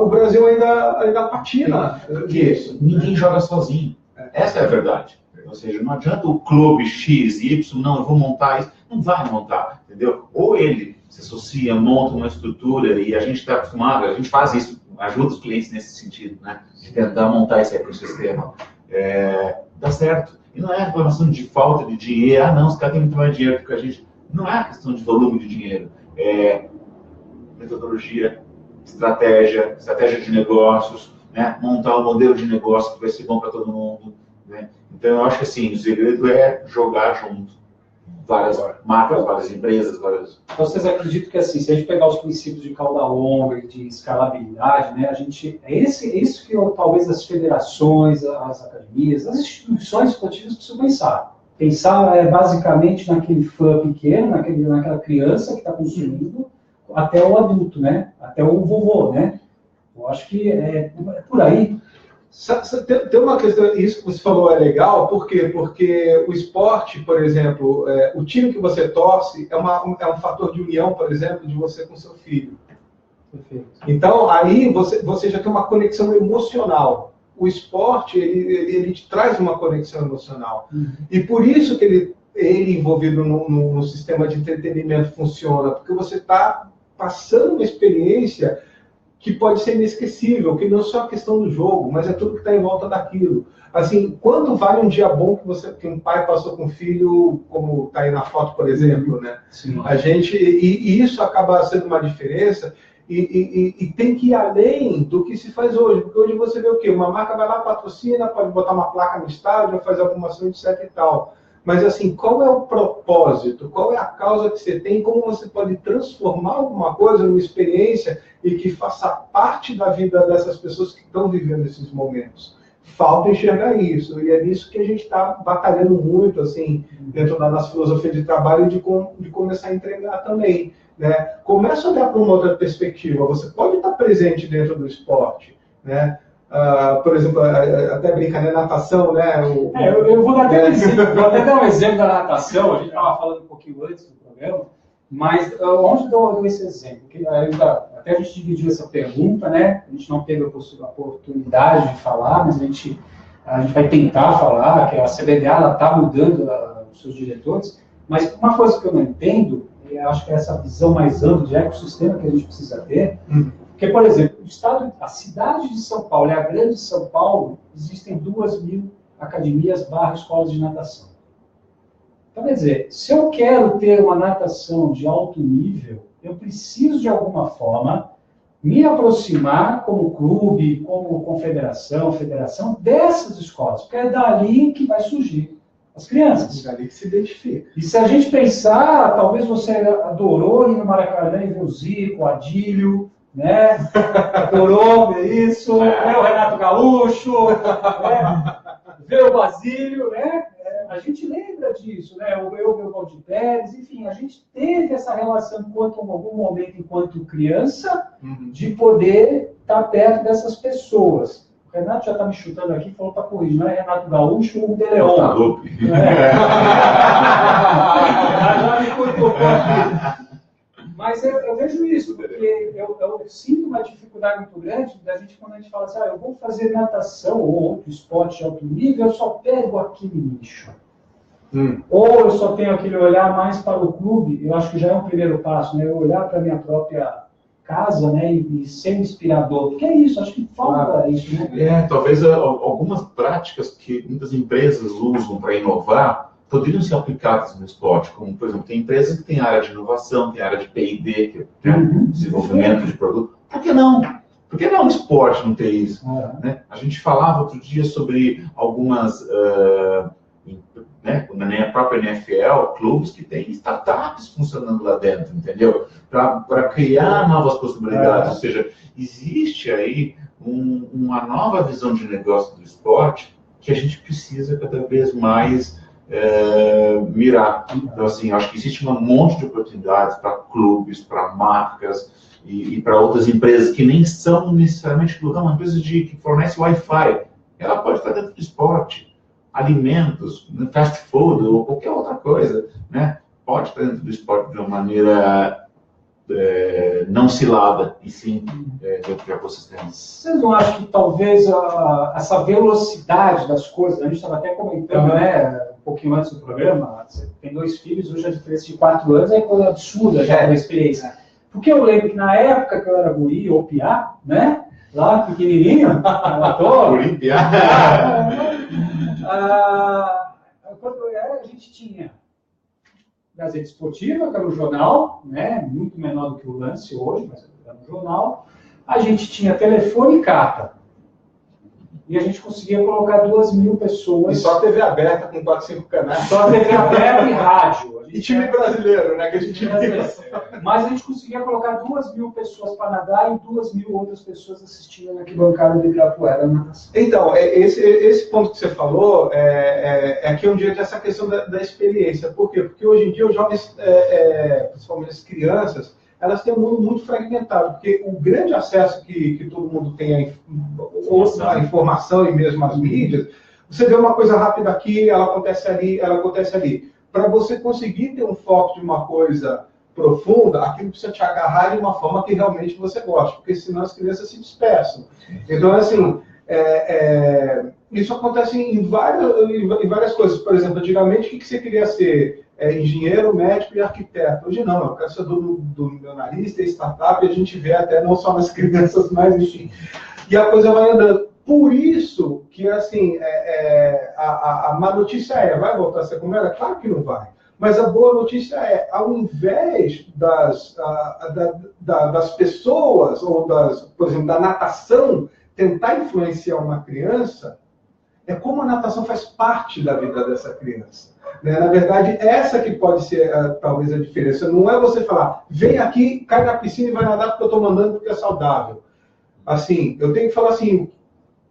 O Brasil ainda patina nisso. Ninguém joga sozinho. Essa é a verdade. Ou seja, não adianta o clube X, Y, não, eu vou montar isso. Não vai montar, entendeu? Ou ele se associa, monta uma estrutura, e a gente está acostumado, a gente faz isso, ajuda os clientes nesse sentido, né? De tentar montar esse ecossistema. Dá certo. E não é reclamação de falta de dinheiro, não, os caras têm muito mais dinheiro, porque a gente... Não é questão de volume de dinheiro, é metodologia, estratégia de negócios, né? Montar um modelo de negócio que vai ser bom para todo mundo, né? Então, eu acho que assim, o segredo é jogar junto. Várias marcas, várias empresas, várias... Então, vocês acreditam que, assim, se a gente pegar os princípios de cauda longa e de escalabilidade, né, é isso que talvez as federações, as academias, as instituições esportivas precisam pensar. Pensar basicamente naquele fã pequeno, naquela criança que está consumindo, até o adulto, né? Até o vovô, né? Eu acho que é por aí. Tem uma questão, isso que você falou é legal, por quê? Porque o esporte, por exemplo, o time que você torce é um fator de união, por exemplo, de você com seu filho. Perfeito. Então, aí você já tem uma conexão emocional. O esporte, ele te traz uma conexão emocional. E por isso que ele envolvido no sistema de entretenimento funciona, porque você está passando uma experiência que pode ser inesquecível, que não é só a questão do jogo, mas é tudo que está em volta daquilo. Assim, quando vale um dia bom que um pai passou com o filho, como está aí na foto, por exemplo, né? Sim. E isso acaba sendo uma diferença, e tem que ir além do que se faz hoje, porque hoje você vê o quê? Uma marca vai lá, patrocina, pode botar uma placa no estádio, fazer alguma ação, etc e tal. Mas, assim, qual é o propósito? Qual é a causa que você tem? Como você pode transformar alguma coisa numa experiência e que faça parte da vida dessas pessoas que estão vivendo esses momentos? Falta enxergar isso. E é nisso que a gente está batalhando muito, assim, dentro da nossa filosofia de trabalho, de começar a entregar também. Né? Começa a olhar para uma outra perspectiva. Você pode estar presente dentro do esporte, né? Por exemplo, até brincar na natação, né? Eu vou dar até um exemplo da natação. A gente estava falando um pouquinho antes do programa, mas onde dou esse exemplo? Até a gente dividiu essa pergunta, né? A gente não teve a oportunidade de falar, mas a gente vai tentar falar, que a CBDA está mudando os seus diretores, mas uma coisa que eu não entendo, eu acho que é essa visão mais ampla de ecossistema que a gente precisa ter. Porque, por exemplo, a cidade de São Paulo, a grande São Paulo, existem 2.000 academias / escolas de natação. Então, quer dizer, se eu quero ter uma natação de alto nível, eu preciso, de alguma forma, me aproximar como clube, como federação, dessas escolas, porque é dali que vai surgir as crianças. É dali que se identifica. E se a gente pensar, talvez você adorou ir no Maracanã e ver o Zico, o Adílio, né? Adorou ver isso, né? O Renato Gaúcho, né? Ver o Basílio, né? A gente lembra disso, né? O Valdir Pérez, enfim, a gente teve essa relação em algum momento, enquanto criança, de poder estar perto dessas pessoas. O Renato já está me chutando aqui, falou para corrigir, não é Renato Gaúcho ou o De Leon. Já me cutucou aqui. Mas eu vejo isso, porque eu sinto uma dificuldade muito grande da gente, quando a gente fala assim, eu vou fazer natação ou outro esporte de alto nível, eu só pego aquele nicho. Ou eu só tenho aquele olhar mais para o clube, eu acho que já é um primeiro passo, né? Eu olhar para a minha própria casa, né? E ser inspirador. Porque é isso, acho que falta isso, né? Talvez algumas práticas que muitas empresas usam para inovar poderiam ser aplicadas no esporte, como, por exemplo, tem empresas que têm área de inovação, tem área de P&D, que é desenvolvimento de produto. Por que não? Por que não o esporte não ter isso? Né? A gente falava outro dia sobre algumas, na própria NFL, clubes que têm startups funcionando lá dentro, entendeu? Para criar novas possibilidades. Ou seja, existe aí uma nova visão de negócio do esporte que a gente precisa cada vez mais mirar. Então, assim, acho que existe um monte de oportunidades para clubes, para marcas e para outras empresas que nem são necessariamente do ramo, empresas que fornecem Wi-Fi. Ela pode estar dentro do esporte, alimentos, fast food ou qualquer outra coisa, né? Pode estar dentro do esporte de uma maneira não cilada, e sim dentro de ecossistemas. Vocês não acham que talvez essa velocidade das coisas, a gente estava até comentando, né, um pouquinho antes do programa, você tem 2 filhos, hoje a diferença de 4 anos é coisa absurda já da experiência. Porque eu lembro que na época que eu era guri, ou piá, né, lá pequenininho, Guri, piá. Quando eu era, a gente tinha Gazeta Esportiva, que era um jornal, né, muito menor do que o Lance hoje, mas era um jornal. A gente tinha telefone e capa. E a gente conseguia colocar 2.000 pessoas. E só TV aberta com 4, 5 canais. Só TV aberta e rádio. E time brasileiro, né? Que a gente Mas a gente conseguia colocar 2.000 pessoas para nadar e 2.000 outras pessoas assistindo na arquibancada do Ibirapuera na natação. Então, esse ponto que você falou aqui onde entra essa questão da experiência. Por quê? Porque hoje em dia os jovens, principalmente as crianças, elas têm um mundo muito fragmentado, porque o grande acesso que todo mundo tem à informação e mesmo às mídias, você vê uma coisa rápida aqui, ela acontece ali. Para você conseguir ter um foco de uma coisa profunda, aquilo precisa te agarrar de uma forma que realmente você gosta, porque senão as crianças se dispersam. Então, assim, isso acontece em várias coisas. Por exemplo, antigamente, o que você queria ser? Engenheiro, médico e arquiteto. Hoje não, eu quero ser do milionarista, startup, e a gente vê até não só nas crianças, mas enfim. E a coisa vai andando. Por isso que, assim, a má notícia vai voltar a ser como era? Claro que não vai. Mas a boa notícia ao invés das pessoas, ou por exemplo, da natação, tentar influenciar uma criança, é como a natação faz parte da vida dessa criança. Né? Na verdade, essa que pode ser talvez a diferença. Não é você falar, vem aqui, cai na piscina e vai nadar porque eu estou mandando porque é saudável. Assim, eu tenho que falar assim,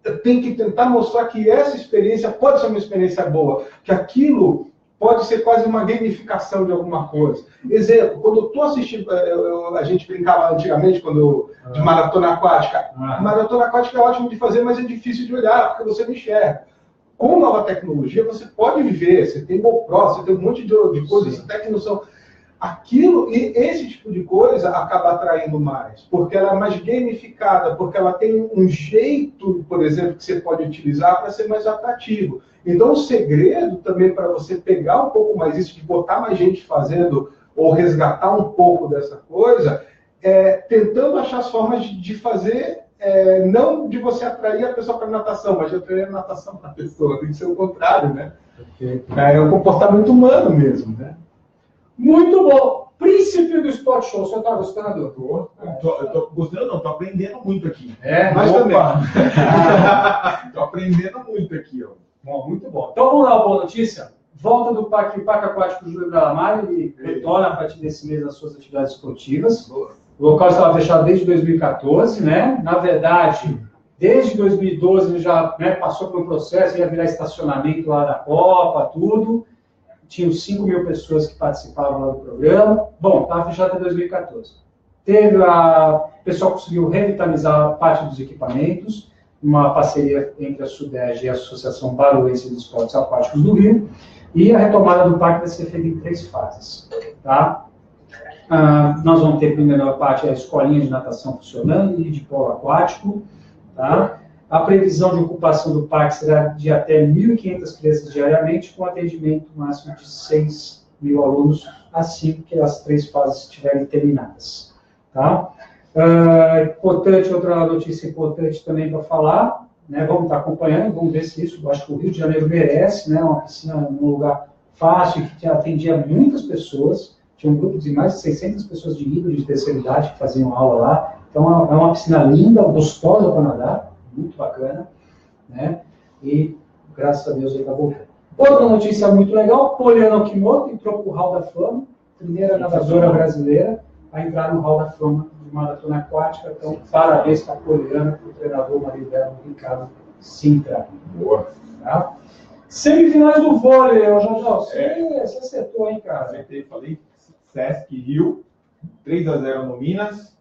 eu tenho que tentar mostrar que essa experiência pode ser uma experiência boa, que aquilo pode ser quase uma gamificação de alguma coisa. Exemplo, quando eu estou assistindo, a gente brincava antigamente de maratona aquática. Maratona aquática é ótimo de fazer, mas é difícil de olhar, porque você não enxerga. Com nova tecnologia, você pode viver, você tem GoPro, você tem um monte de coisas, até que não são... Aquilo, e esse tipo de coisa acaba atraindo mais, porque ela é mais gamificada, porque ela tem um jeito, por exemplo, que você pode utilizar para ser mais atrativo. Então, o segredo também para você pegar um pouco mais isso, de botar mais gente fazendo, ou resgatar um pouco dessa coisa, tentando achar as formas de fazer, não de você atrair a pessoa para a natação, mas de atrair a natação para a pessoa. Tem que ser o contrário, né? É um comportamento humano mesmo, né? Muito bom! Príncipe do Sport Show, você está gostando? Eu tô gostando, não, tô aprendendo muito aqui. Mas também. Tô aprendendo muito aqui, ó. Bom, muito bom. Então vamos lá, boa notícia. Volta do Parque Aquático Júlio Galamar, ele retorna a partir desse mês as suas atividades esportivas. Boa. O local estava fechado desde 2014, né? Na verdade, desde 2012 ele já passou por um processo, ia virar estacionamento lá da Copa, tudo. Tinham 5.000 pessoas que participavam lá do programa. Bom, estava fechado até 2014. O pessoal conseguiu revitalizar parte dos equipamentos, uma parceria entre a SUDEG e a Associação Baruense de Esportes Aquáticos do Rio, e a retomada do parque vai ser feita em 3 fases. Tá? Nós vamos ter, a primeira parte, a escolinha de natação funcionando e de polo aquático. Tá? A previsão de ocupação do parque será de até 1.500 crianças diariamente, com atendimento máximo de 6.000 alunos, assim que as 3 fases estiverem terminadas. Tá? Outra notícia importante também para falar, né, vamos estar acompanhando, vamos ver se isso, eu acho que o Rio de Janeiro merece, né, uma piscina num lugar fácil, que atendia muitas pessoas, tinha um grupo de mais de 600 pessoas de nível de terceira idade que faziam aula lá, então é uma piscina linda, gostosa para nadar, muito bacana, né? E graças a Deus ele está voltando. Outra notícia muito legal, Poliana Okimoto entrou para o Hall da Fama, primeira nadadora brasileira a entrar no Hall da Fama de maratona aquática. Então, parabéns para a Poliana, para o treinador Maribel Ricardo Sintra. Boa. Tá? Semifinais do vôlei, Jorjão. Você acertou, hein, cara? Acertei, falei. Sesc Rio, 3-0 no Minas.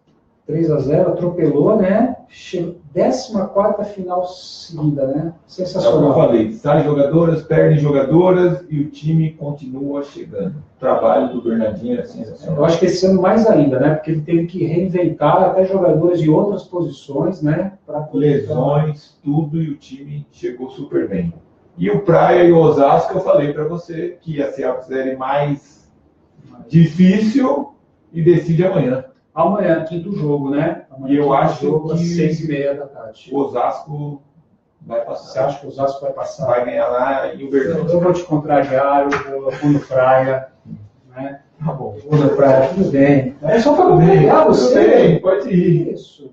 3-0, atropelou, né? 14ª final seguida, né? É o que eu Sensacional. falei. Saem jogadoras, perdem jogadoras e o time continua chegando. O trabalho do Bernardinho é sensacional. Eu acho que esse ano mais ainda, né? Porque ele teve que reinventar até jogadores de outras posições, né? Lesões, tudo, e o time chegou super bem. E o Praia e o Osasco, eu falei para você que ia ser a série mais difícil e decide amanhã. Amanhã, quinto jogo, né? Amanhã, E eu acho jogo, às que 6h30 da tarde. O Osasco vai Você passar. acha que o Osasco vai passar? Vai ganhar lá em Uberlândia. Eu vou te contrariar, eu vou no Praia, né? Tá bom. Vou no Praia, tudo bem. É só para contrariar Tudo você. bem, pode ir. Isso.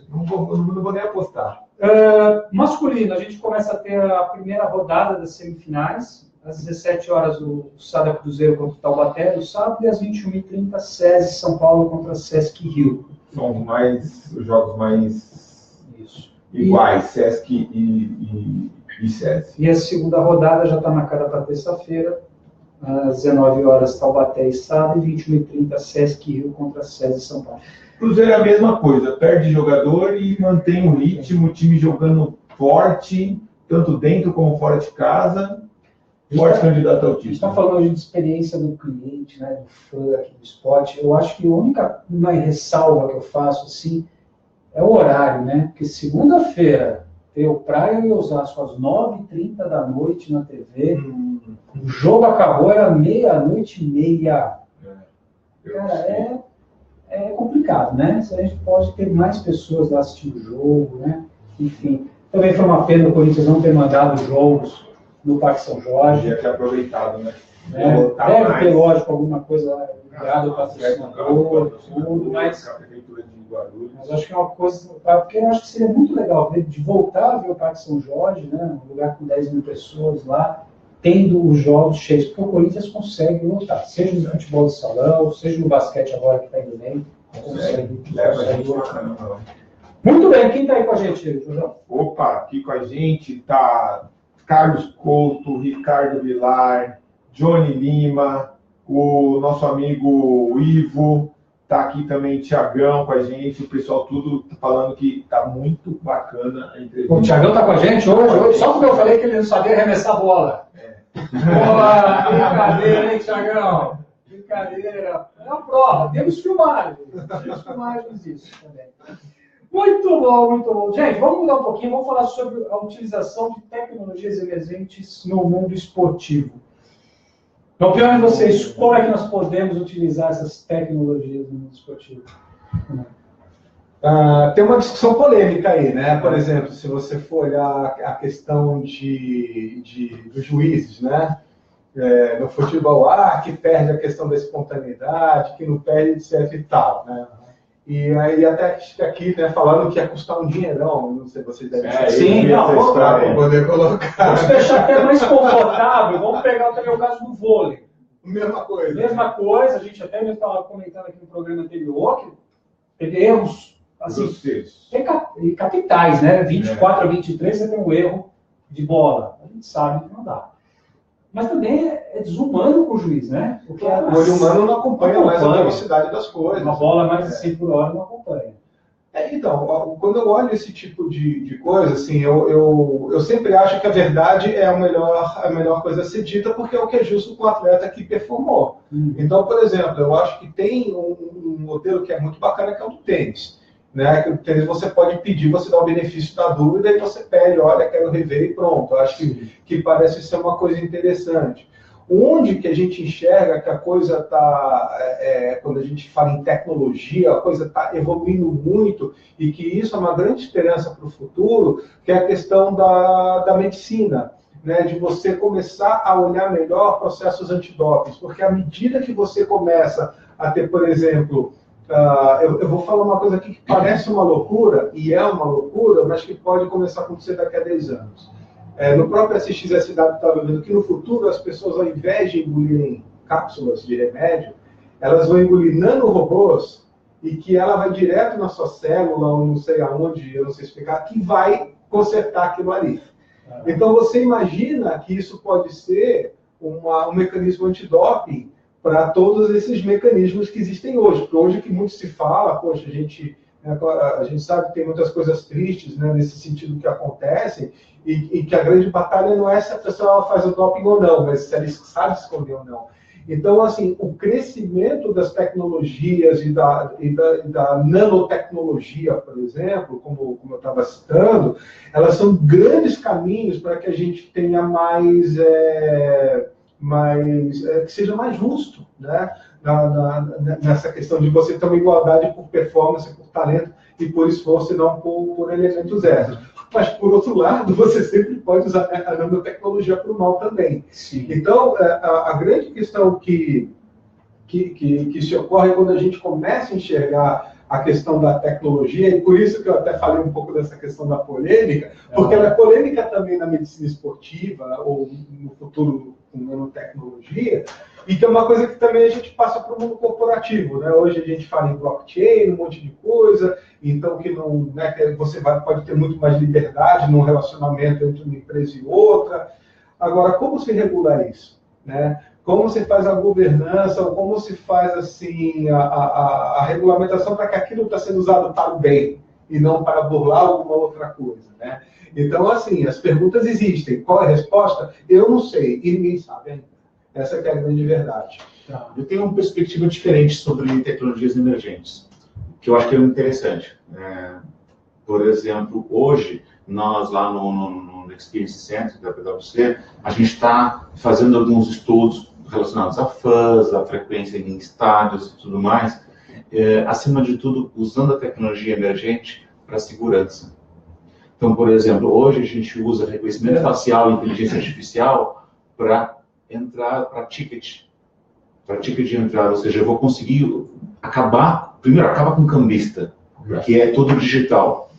Não vou nem apostar. Masculino, a gente começa a ter a primeira rodada das semifinais. Às 17 horas, o Sada Cruzeiro contra o Taubaté, no sábado, e às 21h30, SESI São Paulo contra Sesc Rio. São os jogos mais Isso. iguais, Sesc e SESI. E a segunda rodada já está marcada para terça-feira, às 19 horas, Taubaté e Sada, e 21h30, Sesc Rio contra SESI São Paulo. Cruzeiro é a mesma coisa, perde jogador e mantém o ritmo, o time jogando forte, tanto dentro como fora de casa. Forte candidato ao A gente título. está falando hoje de experiência do cliente, né, do fã aqui do esporte. Eu acho que a única ressalva que eu faço assim, é o horário, né? Porque segunda-feira tem o Praia e Osasco às 9h30 da noite na TV. O jogo acabou, era 00:30. Cara, é complicado, né? Se a gente pode ter mais pessoas lá assistindo o jogo, né? Enfim, também foi uma pena o Corinthians não ter mandado jogos no Parque São Jorge. Podia ter aproveitado, né? Deve ter, lógico, alguma coisa lá ligada ao patrocinador, tudo, mas acho que é uma coisa, porque eu acho que seria muito legal de voltar a ver o Parque São Jorge, né? Um lugar com 10 mil pessoas lá, tendo os jogos cheios, porque o Corinthians consegue lotar, seja no futebol de salão, seja no basquete agora que está indo bem, consegue lotar. Muito bem, quem está aí com a gente, João? Opa, aqui com a gente está Carlos Couto, Ricardo Vilar, Johnny Lima, o nosso amigo Ivo, está aqui também Tiagão com a gente, o pessoal tudo falando que está muito bacana a entrevista. O Tiagão está com a gente hoje, só porque eu falei que ele não sabia arremessar a bola. Boa, brincadeira, hein, Tiagão? Brincadeira. É uma prova, temos filmagens disso também. Muito bom, muito bom. Gente, vamos mudar um pouquinho, vamos falar sobre a utilização de tecnologias emergentes no mundo esportivo. Na opinião de vocês, como é que nós podemos utilizar essas tecnologias no mundo esportivo? Tem uma discussão polêmica aí, né? Por exemplo, se você for olhar a questão dos juízes, né? No futebol, que perde a questão da espontaneidade, que não perde de e tal, né? E aí até aqui, né, falando que ia custar um dinheirão, não sei se vocês devem saber. Sim, não, para poder colocar. Vamos deixar até mais confortável, vamos pegar também o caso do vôlei. Mesma coisa. Mesma coisa, a gente até mesmo estava comentando aqui no programa anterior, que teve erros, assim, capitais, né? 24 a 23 você tem um erro de bola. A gente sabe que não dá. Mas também é desumano com o juiz, né? Porque o olho humano não acompanha mais a velocidade das coisas. Uma bola mais de 100 por hora não acompanha. Então, quando eu olho esse tipo de coisa, assim, eu sempre acho que a verdade é a melhor coisa a ser dita, porque é o que é justo com o atleta que performou. Então, por exemplo, eu acho que tem um modelo que é muito bacana, que é o do tênis. Né? Que o tênis você pode pedir, você dá o benefício da dúvida e você pede, olha, quero rever e pronto. Eu acho que parece ser uma coisa interessante. Onde que a gente enxerga que a coisa está, quando a gente fala em tecnologia, a coisa está evoluindo muito e que isso é uma grande esperança para o futuro, que é a questão da medicina, né? De você começar a olhar melhor processos antidoping, porque à medida que você começa a ter, por exemplo, eu vou falar uma coisa aqui que parece uma loucura, e é uma loucura, mas que pode começar a acontecer daqui a 10 anos. No próprio SXSW estava vendo que no futuro as pessoas, ao invés de engolirem cápsulas de remédio, elas vão engolir nanorobôs e que ela vai direto na sua célula, ou não sei aonde, eu não sei explicar, que vai consertar aquilo ali. Então, você imagina que isso pode ser um mecanismo antidoping para todos esses mecanismos que existem hoje. Porque hoje que muito se fala, poxa, a gente sabe que tem muitas coisas tristes, né, nesse sentido que acontecem, e que a grande batalha não é se a pessoa faz o doping ou não, mas se ela sabe esconder ou não. Então, assim, o crescimento das tecnologias e da nanotecnologia, por exemplo, como eu estava citando, elas são grandes caminhos para que a gente tenha que seja mais justo, né? Nessa questão de você ter uma igualdade por performance, por talento e por esforço, e não por elementos extras. Mas, por outro lado, você sempre pode usar a nanotecnologia para o mal também. Sim. Então, a grande questão que se ocorre quando a gente começa a enxergar a questão da tecnologia, e por isso que eu até falei um pouco dessa questão da polêmica, porque ela é polêmica também na medicina esportiva, ou no futuro com nanotecnologia, e que é uma coisa que também a gente passa para o mundo corporativo, né? Hoje a gente fala em blockchain, um monte de coisa, então que não, né, que você pode ter muito mais liberdade num relacionamento entre uma empresa e outra. Agora, como se regula isso, né? Como se faz a governança, ou como se faz assim, a regulamentação para que aquilo está sendo usado para o bem e não para burlar alguma outra coisa, né? Então, assim, as perguntas existem. Qual é a resposta? Eu não sei, e ninguém sabe ainda. Essa que é a grande verdade. Eu tenho uma perspectiva diferente sobre tecnologias emergentes, que eu acho que é interessante. Por exemplo, hoje, nós lá no Experience Center da PwC, a gente está fazendo alguns estudos relacionados a fãs, a frequência em estádios e tudo mais, acima de tudo, usando a tecnologia emergente para segurança. Então, por exemplo, hoje a gente usa reconhecimento facial e inteligência artificial para entrar para ticket de entrada, ou seja, eu vou conseguir primeiro acaba com o cambista, que é tudo digital,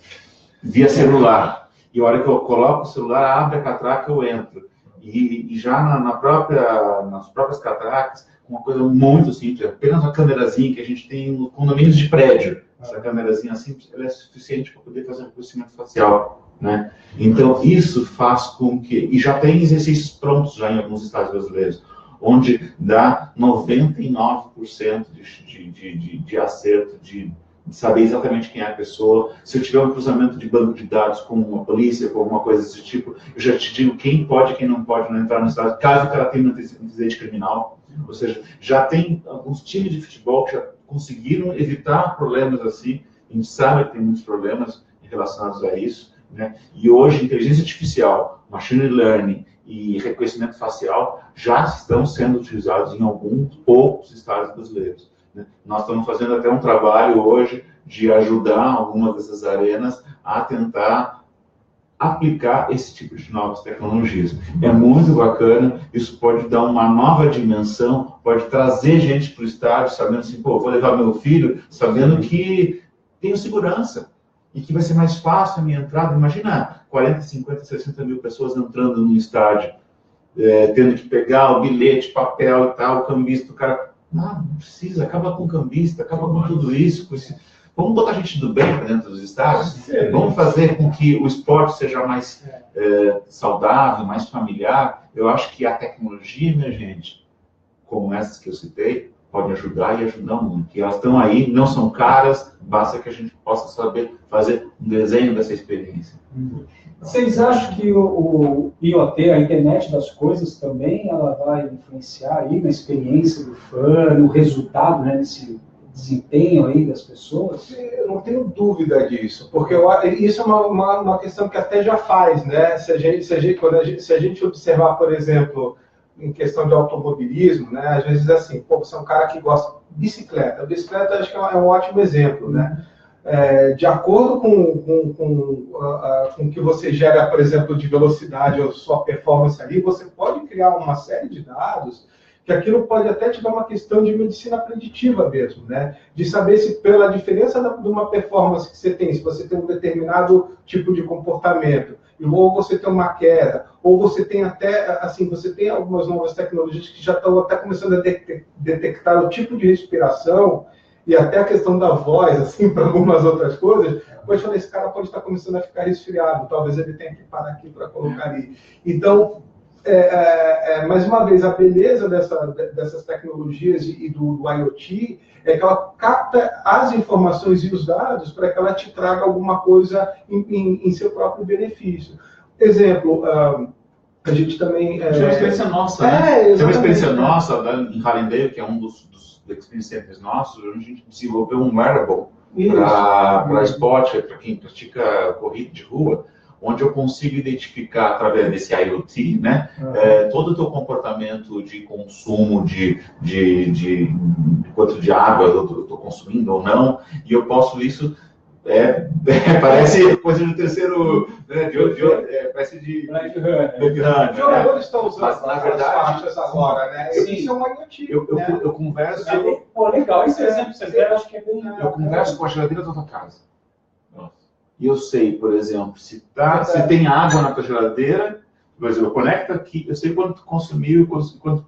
via celular, e a hora que eu coloco o celular, abre a catraca, eu entro, e já nas próprias catracas, uma coisa muito simples, apenas uma câmerazinha que a gente tem no condomínios de prédio, essa câmerazinha simples, ela é suficiente para poder fazer um reconhecimento facial, né? Então, isso faz com que... E já tem exercícios prontos já em alguns estados brasileiros, onde dá 99% de acerto, de saber exatamente quem é a pessoa. Se eu tiver um cruzamento de banco de dados com uma polícia, com alguma coisa desse tipo, eu já te digo quem pode e quem não pode entrar no estado, caso o cara tenha um antecedente criminal. Ou seja, já tem alguns times de futebol que já conseguiram evitar problemas assim. A gente sabe que tem muitos problemas relacionados a isso, né? E hoje, inteligência artificial, machine learning e reconhecimento facial já estão sendo utilizados em alguns poucos estados brasileiros, né? Nós estamos fazendo até um trabalho hoje de ajudar algumas dessas arenas a tentar aplicar esse tipo de novas tecnologias. É muito bacana, isso pode dar uma nova dimensão, pode trazer gente para o estádio, sabendo assim, pô, vou levar meu filho, sabendo que tenho segurança e que vai ser mais fácil a minha entrada. Imagina 40, 50, 60 mil pessoas entrando no estádio, tendo que pegar o bilhete, papel e tal, o cambista, o cara, não precisa, acaba com o cambista, acaba com tudo isso, com esse... Vamos botar gente do bem para dentro dos estádios? Vamos fazer com que o esporte seja mais saudável, mais familiar. Eu acho que a tecnologia emergente, como essas que eu citei, pode ajudar e ajudar muito. E elas estão aí, não são caras, basta que a gente possa saber fazer um desenho dessa experiência. Vocês acham que o IoT, a internet das coisas, também ela vai influenciar aí na experiência do fã, no resultado, né, nesse desempenho aí das pessoas? Eu não tenho dúvida disso, porque isso é uma questão que até já faz, né? Se a gente observar, por exemplo, em questão de automobilismo, né? Às vezes assim, pô, você é um cara que gosta de bicicleta. A bicicleta acho que é um ótimo exemplo, né? De acordo com o que você gera, por exemplo, de velocidade ou sua performance ali, você pode criar uma série de dados que aquilo pode até te dar uma questão de medicina preditiva mesmo, né? De saber se pela diferença de uma performance que você tem, se você tem um determinado tipo de comportamento, ou você tem uma queda, ou você tem até, assim, você tem algumas novas tecnologias que já estão até começando a detectar o tipo de respiração e até a questão da voz, assim, para algumas outras coisas, pois falei, esse cara pode estar começando a ficar resfriado, talvez ele tenha que parar aqui para colocar ali. Então, mais uma vez, a beleza dessas tecnologias e do IoT é que ela capta as informações e os dados para que ela te traga alguma coisa em seu próprio benefício. Exemplo, a gente também... Tem uma experiência nossa, né? Tem uma experiência nossa em Hallandale, que é um dos experience centers nossos, a gente desenvolveu um wearable para esporte, para quem pratica corrida de rua, onde eu consigo identificar, através desse IoT, né, todo o teu comportamento de consumo, de quanto de água eu estou consumindo ou não, e eu posso isso... parece coisa de terceiro, né, parece de Blade Runner. Os jogadores estão usando mas, na verdade, as faixas agora, né? Isso é um IoT. Eu converso... Pô, legal, esse exemplo que vocês deram, acho que é bem... Eu converso com a geladeira da tua casa. E eu sei, por exemplo, se tem água na tua geladeira, por exemplo, eu conecto aqui, eu sei quanto tu consumiu,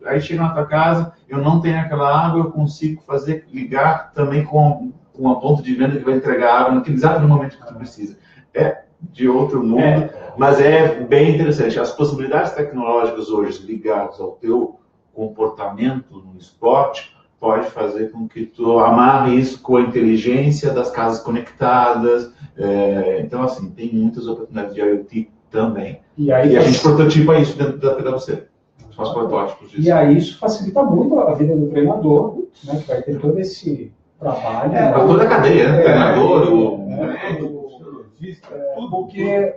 aí chega na tua casa, eu não tenho aquela água, eu consigo ligar também com a ponto de venda que vai entregar água naquele exato momento que tu precisa. É de outro mundo, mas é bem interessante. As possibilidades tecnológicas hoje ligadas ao teu comportamento no esporte pode fazer com que tu amarre isso com a inteligência das casas conectadas. Então, assim, tem muitas oportunidades de IoT também. E a gente prototipa isso dentro da PwC. São os protótipos disso. E aí isso facilita muito a vida do treinador, né, que vai ter todo esse trabalho. Toda a cadeia, né? Treinador, tudo. Porque,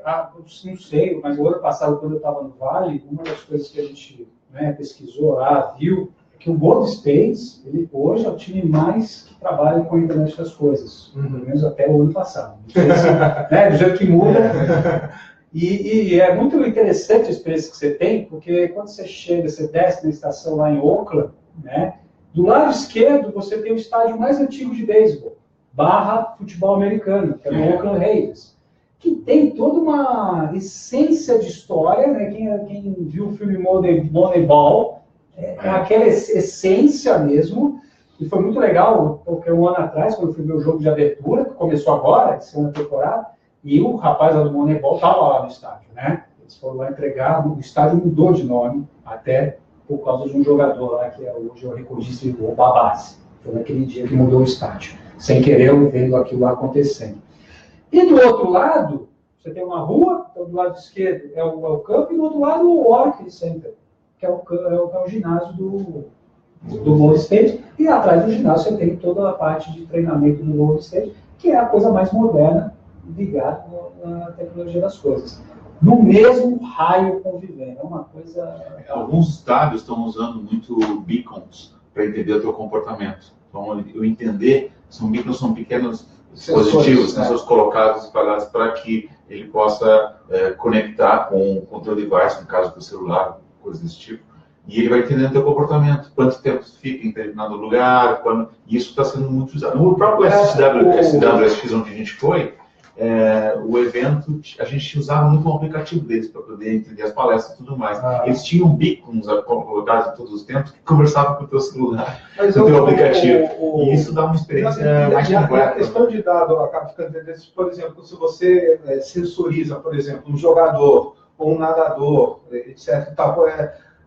não sei, mas o ano passado, quando eu estava no Vale, uma das coisas que a gente pesquisou lá, viu, que o Golden State, ele hoje é o time mais que trabalha com a internet das coisas, pelo menos até o ano passado. Não sei se, do jeito que muda. E é muito interessante a experiência que você tem, porque quando você chega, você desce na estação lá em Oakland, né, do lado esquerdo você tem o estádio mais antigo de beisebol, / futebol americano, que é o Oakland Raiders, que tem toda uma essência de história, né? Quem viu o filme Moneyball, aquela essência mesmo, e foi muito legal, porque um ano atrás, quando eu fui ver o jogo de abertura, que começou agora, segunda temporada, e o rapaz lá do Moneyball estava lá no estádio, né? Eles foram lá entregar, o estádio mudou de nome, até por causa de um jogador lá, que hoje é o recordista do Babassi. Foi naquele dia que mudou o estádio, sem querer, eu vendo aquilo lá acontecendo. E do outro lado, você tem uma rua, então do lado esquerdo é o campo, e do outro lado o Oracle Center, que é o ginásio do Golden State, e atrás do ginásio você tem toda a parte de treinamento do Golden State, que é a coisa mais moderna ligada à tecnologia das coisas. No mesmo raio convivendo, é uma coisa... Alguns estádios estão usando muito beacons para entender o teu comportamento. Então, eu entender, beacons são pequenos dispositivos, sensores colocados para que ele possa conectar com o teu device, no caso do celular, coisas desse tipo. E ele vai entendendo o teu comportamento, quanto tempo fica em determinado lugar, e isso está sendo muito usado. No próprio SWSX, onde a gente foi, o evento, a gente usava muito o aplicativo deles para poder entender as palestras e tudo mais. Eles tinham beacons colocados em todos os tempos que conversavam com o teu celular, com o teu aplicativo. E isso dá uma experiência mais completa. A questão de dado acaba ficando desse, por exemplo, se você sensoriza, por exemplo, um jogador ou um nadador, etc.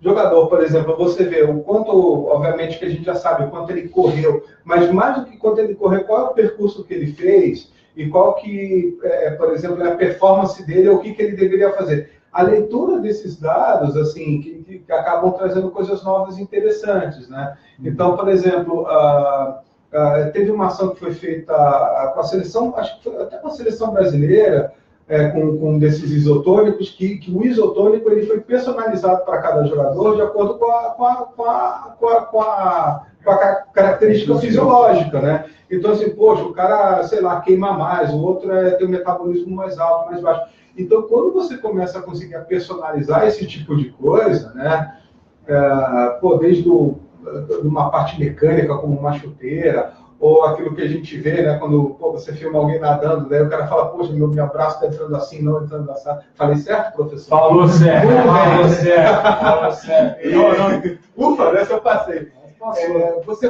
Jogador, por exemplo, você vê o quanto, obviamente que a gente já sabe o quanto ele correu, mas mais do que quanto ele correu, qual é o percurso que ele fez e qual que, por exemplo, é a performance dele ou o que ele deveria fazer. A leitura desses dados, assim, que acabam trazendo coisas novas e interessantes, né? Então, por exemplo, teve uma ação que foi feita com a seleção, acho que foi até com a seleção brasileira, com desses isotônicos, que o isotônico ele foi personalizado para cada jogador de acordo com a característica fisiológica, né? Então, assim, poxa, o cara, sei lá, queima mais, o outro tem um metabolismo mais alto, mais baixo. Então, quando você começa a conseguir personalizar esse tipo de coisa, né? Desde uma parte mecânica, como uma chuteira, ou aquilo que a gente vê, né, quando você filma alguém nadando, né, o cara fala, poxa, meu braço está entrando assim, não entrando assim. Falei certo, professor? Falou certo. Ufa, dessa eu passei. você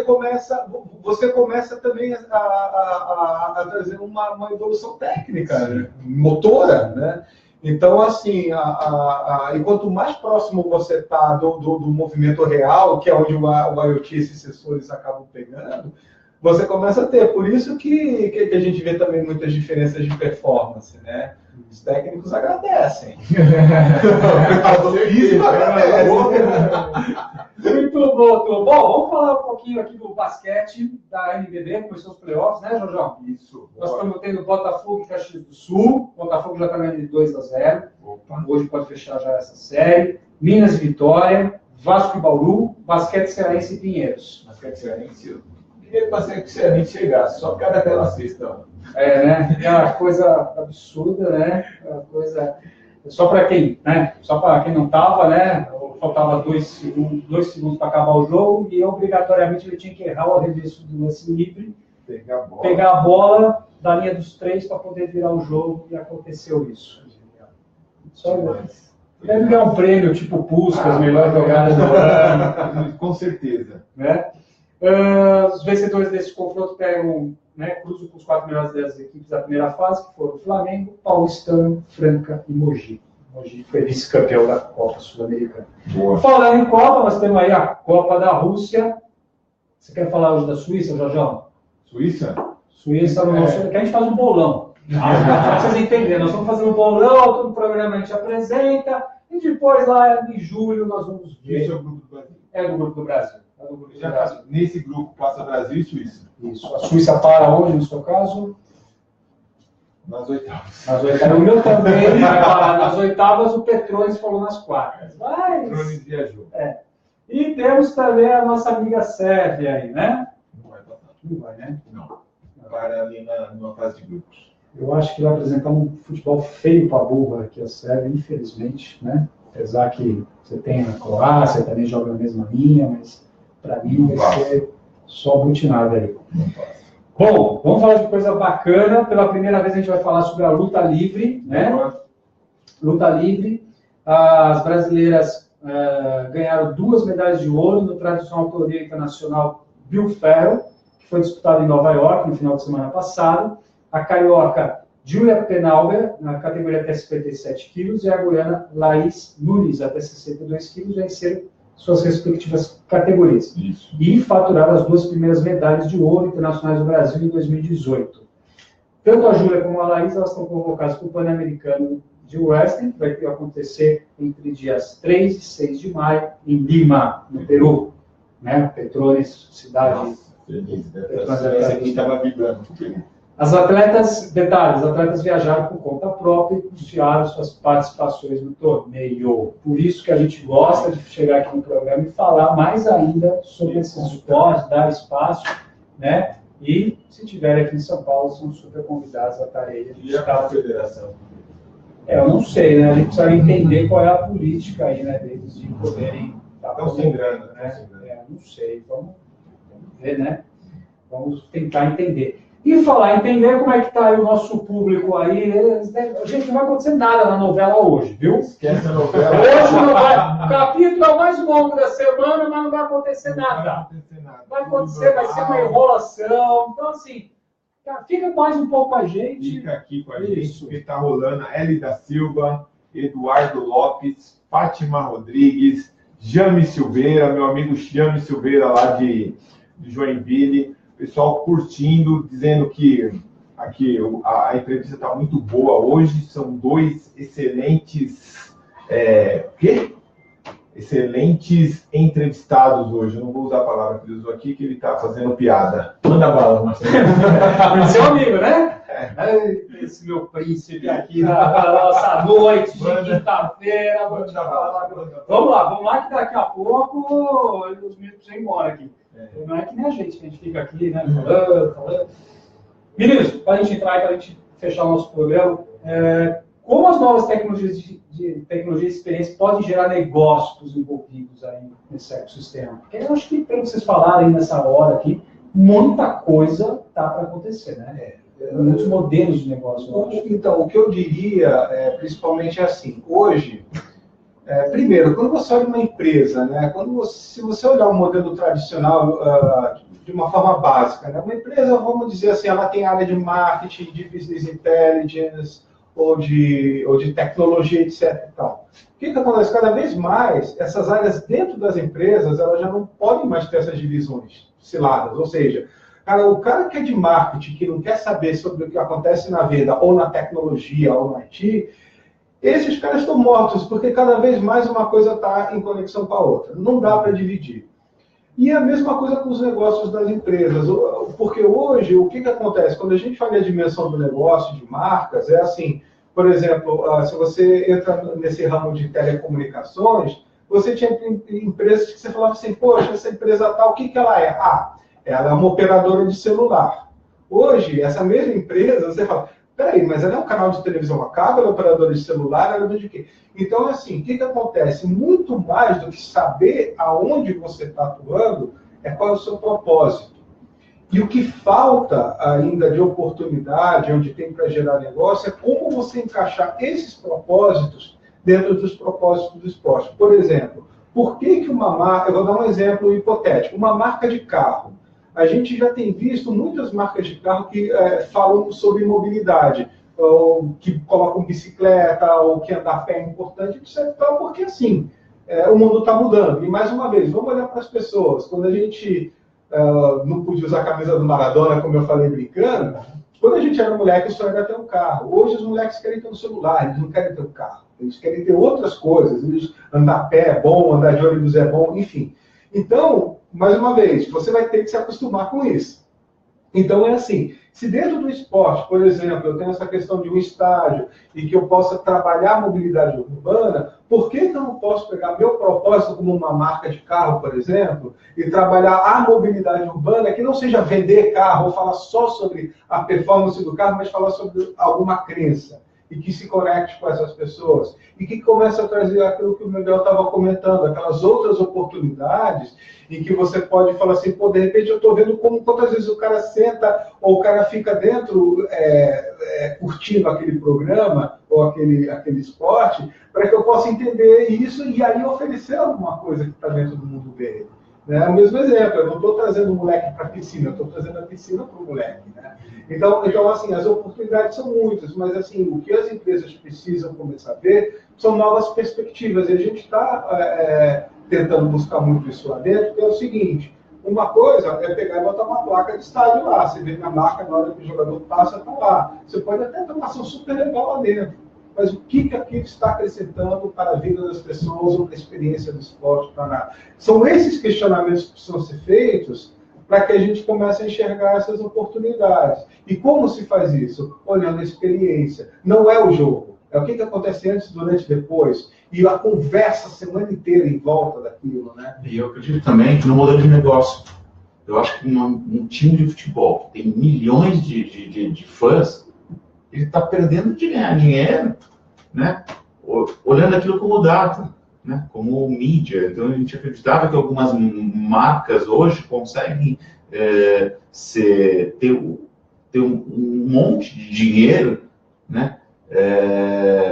começa também a trazer uma evolução técnica, né? Motora, né? Então, assim, e quanto mais próximo você está do movimento real, que é onde o IoT e esses sensores acabam pegando, você começa a ter. Por isso que a gente vê também muitas diferenças de performance, né? Os técnicos agradecem. Isso agradece. Muito bom, turma. Bom, vamos falar um pouquinho aqui do basquete da NBB, começou os playoffs, né, Jorjão? Isso. Nós estamos tendo Botafogo e Caxias do Sul. Botafogo já está ganhando de 2-0. Hoje pode fechar já essa série. Minas e Vitória, Vasco e Bauru, Basquete Cearense e Pinheiros. Basquete Cearense, eu queria que o Basquete Cearense chegasse, só por causa daquela sexta. Né? É uma coisa absurda, né? É uma coisa... Só para quem, né? Só para quem não estava, né? Faltava 2 segundos para acabar o jogo e obrigatoriamente ele tinha que errar o arremesso do lance livre, pegar a bola da linha dos 3 para poder virar o jogo e aconteceu isso. Só isso. Deve ganhar um prêmio tipo Puskas, melhor jogada do ano. Com certeza. Né? Os vencedores desse confronto pegam, né, cruzam com os 4 melhores das equipes da primeira fase, que foram o Flamengo, Paulistano, Franca e Mogi. Mogi foi vice-campeão da Copa Sul-Americana. Falando em Copa, nós temos aí a Copa da Rússia. Você quer falar hoje da Suíça, Jorjão? Suíça? Suíça, no nosso... que a gente faz um bolão. Pra vocês entenderem, nós vamos fazer um bolão, todo programa a gente apresenta, e depois lá em julho nós vamos ver. Esse é o grupo do Brasil. É do grupo do Brasil. Nesse grupo passa Brasil e Suíça. Isso. A Suíça para onde, no seu caso? Nas oitavas. Nas oitavas. O meu também vai parar nas oitavas, o Petrones falou nas quartas. Petrones viajou. E temos também a nossa amiga Sérvia aí, né? Não vai passar. Não vai, né? Não. Para ali numa fase de grupos. Eu acho que vai apresentar um futebol feio para a burra aqui, a Sérvia, infelizmente, né? Apesar que você tem a Croácia, também joga na mesma linha, mas para mim vai ser só butinada aí. Bom, vamos falar de coisa bacana. Pela primeira vez a gente vai falar sobre a luta livre, né? Luta livre. As brasileiras ganharam 2 medalhas de ouro no tradicional torneio internacional Bill Ferro, que foi disputado em Nova York no final de semana passado. A carioca Julia Penauer, na categoria até 57 quilos, e a goiana Laís Nunes, até 62 quilos, venceram suas respectivas categorias. Isso. E faturaram as 2 primeiras medalhas de ouro internacionais do Brasil em 2018. Tanto a Júlia como a Laís, elas estão convocadas para o Pan-Americano de Wrestling, que vai acontecer entre dias 3 e 6 de maio, em Lima, no Peru. Né? Petrones, cidade... Essa aqui estava vibrando. As atletas, detalhes, as atletas viajaram por conta própria e custearam suas participações no torneio. Por isso que a gente gosta de chegar aqui no programa e falar mais ainda sobre esses esportes, dar espaço, né? E, se tiverem aqui em São Paulo, são super convidados a estarem. E a federação? Eu não sei, né? A gente precisa entender qual é a política aí, né? Deles de poderem estar considerando, né? Não sei, vamos ver, né? Vamos tentar entender. E falar, entender como é que está aí o nosso público aí. Gente, não vai acontecer nada na novela hoje, viu? Esquece a novela. Hoje não vai. O capítulo é o mais longo da semana, mas não vai acontecer nada. Vai acontecer, vai ser uma enrolação. Então, assim, fica mais um pouco com a gente. Fica aqui com a gente, porque está rolando a Eli da Silva, Eduardo Lopes, Fátima Rodrigues, Jame Silveira, meu amigo Jame Silveira lá de Joinville. Pessoal curtindo, dizendo que aqui a entrevista está muito boa hoje. São 2 excelentes, excelentes entrevistados hoje. Eu não vou usar a palavra que ele usou aqui, que ele está fazendo piada. Manda bala, Marcelo. Seu amigo, né? Esse meu príncipe aqui na nossa noite de quinta-feira. Vamos lá, que daqui a pouco os minutos vão embora aqui. Não é que nem a gente fica aqui, né? Falando. Meninos, para a gente entrar e para a gente fechar o nosso programa, como as novas tecnologias de tecnologia e experiência podem gerar negócios envolvidos aí nesse ecossistema? Porque eu acho que, pelo que vocês falaram aí nessa hora aqui, muita coisa está para acontecer, né? Muitos modelos de negócio. Então, o que eu diria, principalmente é assim, hoje, Primeiro, quando você olha uma empresa, né, se você olhar um modelo tradicional de uma forma básica, né, uma empresa, vamos dizer assim, ela tem área de marketing, de business intelligence, ou de tecnologia, etc. Então, o que acontece? Cada vez mais, essas áreas dentro das empresas, elas já não podem mais ter essas divisões ciladas. Ou seja, o cara que é de marketing, que não quer saber sobre o que acontece na venda, ou na tecnologia, ou no IT, esses caras estão mortos, porque cada vez mais uma coisa está em conexão com a outra. Não dá para dividir. E a mesma coisa com os negócios das empresas. Porque hoje, o que acontece? Quando a gente fala de dimensão do negócio, de marcas, é assim, por exemplo, se você entra nesse ramo de telecomunicações, você tinha empresas que você falava assim, poxa, essa empresa tal, o que ela é? Ela é uma operadora de celular. Hoje, essa mesma empresa, você fala, peraí, mas ela é um canal de televisão a cabo, ela é operadora de celular, ela é de quê? Então, assim, o que acontece? Muito mais do que saber aonde você está atuando, é qual é o seu propósito. E o que falta ainda de oportunidade, onde tem para gerar negócio, é como você encaixar esses propósitos dentro dos propósitos do esporte. Por exemplo, por que uma marca... Eu vou dar um exemplo hipotético. Uma marca de carro. A gente já tem visto muitas marcas de carro que falam sobre mobilidade, ou que colocam bicicleta, ou que andar a pé é importante, etc. Porque, assim, o mundo está mudando. E, mais uma vez, vamos olhar para as pessoas. Quando a gente não podia usar a camisa do Maradona, como eu falei brincando, quando a gente era moleque, o sonho era ter um carro. Hoje, os moleques querem ter um celular, eles não querem ter um carro. Eles querem ter outras coisas. Andar a pé é bom, andar de ônibus é bom, enfim. Então, mais uma vez, você vai ter que se acostumar com isso. Então, é assim, se dentro do esporte, por exemplo, eu tenho essa questão de um estádio e que eu possa trabalhar a mobilidade urbana, por que eu não posso pegar meu propósito como uma marca de carro, por exemplo, e trabalhar a mobilidade urbana, que não seja vender carro ou falar só sobre a performance do carro, mas falar sobre alguma crença e que se conecte com essas pessoas e que comece a trazer aquilo que o Miguel estava comentando, aquelas outras oportunidades em que você pode falar assim, pô, de repente eu estou vendo quantas vezes o cara senta ou o cara fica dentro curtindo aquele programa ou aquele esporte, para que eu possa entender isso e aí oferecer alguma coisa que está dentro do mundo dele. É o mesmo exemplo, eu não estou trazendo o moleque para a piscina, eu estou trazendo a piscina para o moleque. Né? Então, assim, as oportunidades são muitas, mas assim, o que as empresas precisam começar a ver são novas perspectivas. E a gente está tentando buscar muito isso lá dentro, que é o seguinte, uma coisa é pegar e botar uma placa de estádio lá, você vê na marca, na hora que o jogador passa, está lá. Você pode até ter uma ação super legal lá dentro. Mas o que aquilo está acrescentando para a vida das pessoas ou para a experiência do esporte? São esses questionamentos que precisam ser feitos para que a gente comece a enxergar essas oportunidades. E como se faz isso? Olhando a experiência. Não é o jogo. É o que acontece antes, durante e depois. E a conversa a semana inteira em volta daquilo. Né? E eu acredito também que no modelo de negócio, eu acho que um time de futebol que tem milhões de fãs, ele está perdendo de ganhar dinheiro, né? Olhando aquilo como data, né? Como mídia. Então, a gente acreditava que algumas marcas hoje conseguem ter um monte de dinheiro, né?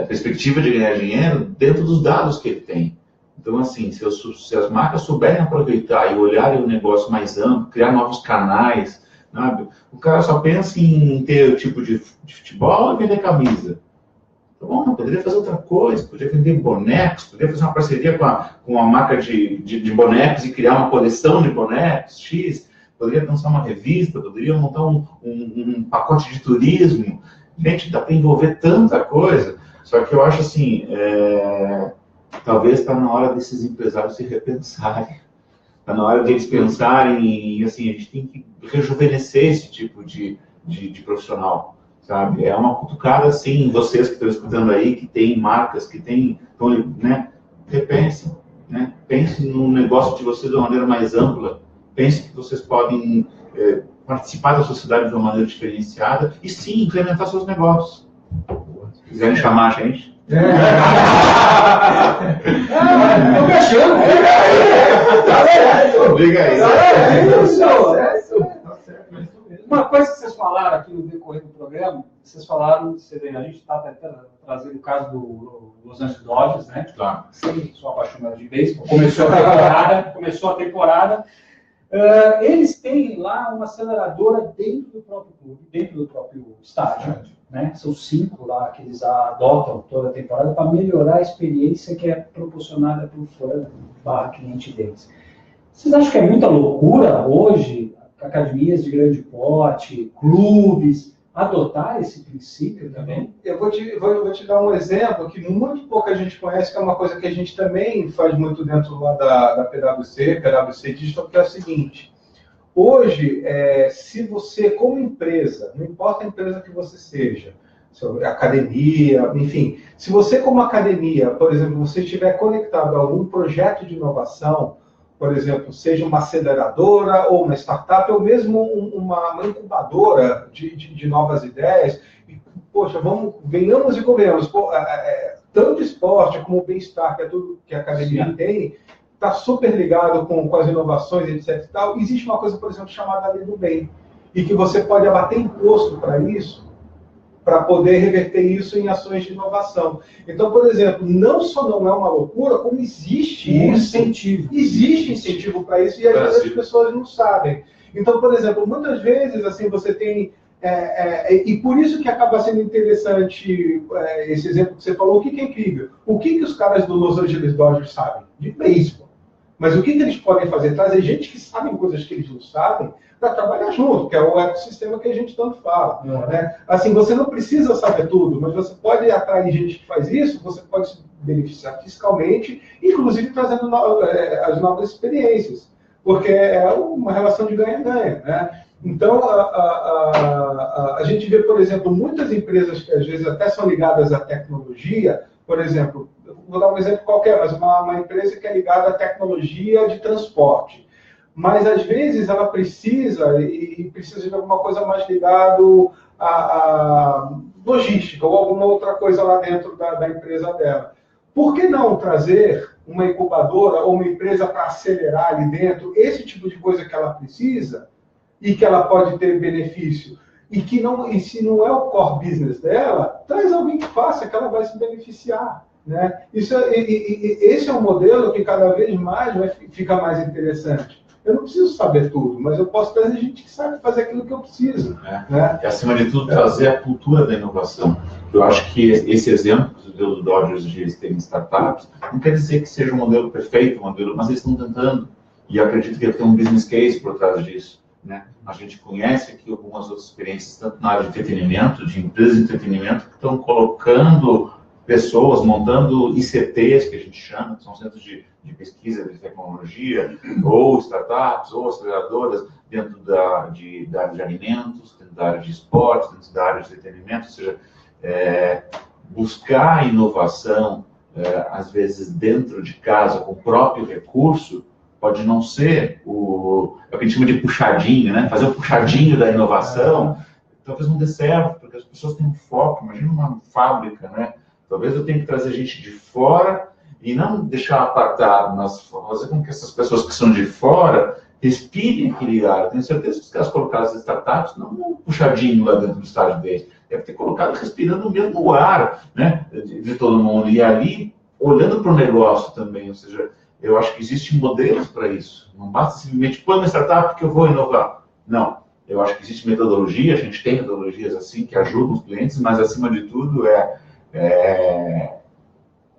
Perspectiva de ganhar dinheiro dentro dos dados que ele tem. Então, assim, se as marcas souberem aproveitar e olharem o negócio mais amplo, criar novos canais, sabe? O cara só pensa em ter o tipo de futebol e vender camisa. Então, bom, poderia fazer outra coisa, poderia vender bonecos, poderia fazer uma parceria com uma marca de bonecos e criar uma coleção de bonecos X, poderia lançar uma revista, poderia montar um pacote de turismo. Gente, dá para envolver tanta coisa, só que eu acho assim, talvez está na hora desses empresários se repensarem. Está na hora de eles pensarem e, assim, a gente tem que rejuvenescer esse tipo de profissional, sabe? É uma cutucada, assim, vocês que estão escutando aí, que tem marcas, que tem, então, né? Repensem, né? Pensem no negócio de vocês de uma maneira mais ampla. Pensem que vocês podem participar da sociedade de uma maneira diferenciada e, sim, implementar seus negócios. Se quiserem chamar a gente. Tô fechando. Diga aí. Tá certo, é isso mesmo. Uma coisa que vocês falaram aqui no decorrer do programa, vocês falaram, a gente está tentando trazer o caso do Los Angeles Dodgers, né? Claro. Sim, sou apaixonado de beisebol. Começou a temporada. Eles têm lá uma aceleradora dentro do próprio clube, dentro do próprio estádio. Né? São 5 lá que eles adotam toda a temporada para melhorar a experiência que é proporcionada pelo fã cliente deles. Vocês acham que é muita loucura hoje, academias de grande porte, clubes, adotar esse princípio também? Eu vou te dar um exemplo que muito pouca gente conhece, que é uma coisa que a gente também faz muito dentro lá da PwC Digital, que é o seguinte. Hoje, se você, como empresa, não importa a empresa que você seja, academia, enfim, se você, como academia, por exemplo, você estiver conectado a algum projeto de inovação, por exemplo, seja uma aceleradora ou uma startup, ou mesmo uma incubadora de novas ideias, e, poxa, venhamos e convenhamos, tanto esporte como o bem-estar, que é tudo que a academia tem, está super ligado com as inovações, etc. E tal. Existe uma coisa, por exemplo, chamada Lei do Bem, e que você pode abater imposto para isso, para poder reverter isso em ações de inovação. Então, por exemplo, não só não é uma loucura, como existe incentivo. Existe incentivo para isso, e às vezes as pessoas não sabem. Então, por exemplo, muitas vezes assim, você tem... e por isso que acaba sendo interessante esse exemplo que você falou. O que é incrível? O que os caras do Los Angeles Dodgers sabem? De beisebol. Mas o que eles podem fazer? Trazer gente que sabe coisas que eles não sabem para trabalhar junto, que é o ecossistema que a gente tanto fala. Né? Assim, você não precisa saber tudo, mas você pode atrair gente que faz isso, você pode se beneficiar fiscalmente, inclusive trazendo as novas experiências, porque é uma relação de ganha-ganha. Né? Então, a gente vê, por exemplo, muitas empresas que às vezes até são ligadas à tecnologia, por exemplo, vou dar um exemplo qualquer, mas uma empresa que é ligada à tecnologia de transporte. Mas, às vezes, ela precisa de alguma coisa mais ligada à logística ou alguma outra coisa lá dentro da empresa dela. Por que não trazer uma incubadora ou uma empresa para acelerar ali dentro esse tipo de coisa que ela precisa e que ela pode ter benefício? E se não é o core business dela, traz alguém que faça, que ela vai se beneficiar. Né? Esse é um modelo que cada vez mais fica mais interessante. Eu não preciso saber tudo, mas eu posso trazer gente que sabe fazer aquilo que eu preciso. Né? E, acima de tudo, trazer a cultura da inovação. Eu acho que esse exemplo do Dodgers de terem startups não quer dizer que seja um modelo perfeito, mas eles estão tentando. E eu acredito que tem um business case por trás disso. Né? A gente conhece aqui algumas outras experiências, tanto na área de entretenimento, de empresas de entretenimento, que estão colocando pessoas, montando ICTs, que a gente chama, que são centros de pesquisa de tecnologia, ou startups, ou aceleradoras, dentro da área de alimentos, dentro da área de esportes, dentro da área de entretenimento, ou seja, buscar inovação, às vezes dentro de casa, com o próprio recurso, pode não ser o que a gente chama de puxadinho, né? Fazer o puxadinho da inovação, talvez não dê certo, porque as pessoas têm um foco. Imagina uma fábrica, né? Talvez eu tenha que trazer gente de fora e não deixar apartado, mas fazer com que essas pessoas que são de fora respirem aquele ar. Tenho certeza que os caras colocaram as startups não um puxadinho lá dentro do estádio deles, deve ter colocado respirando o mesmo ar, né? De todo mundo. E ali, olhando para o negócio também, ou seja, eu acho que existem modelos para isso. Não basta simplesmente pôr uma startup que eu vou inovar. Não. Eu acho que existe metodologia, a gente tem metodologias assim que ajudam os clientes, mas acima de tudo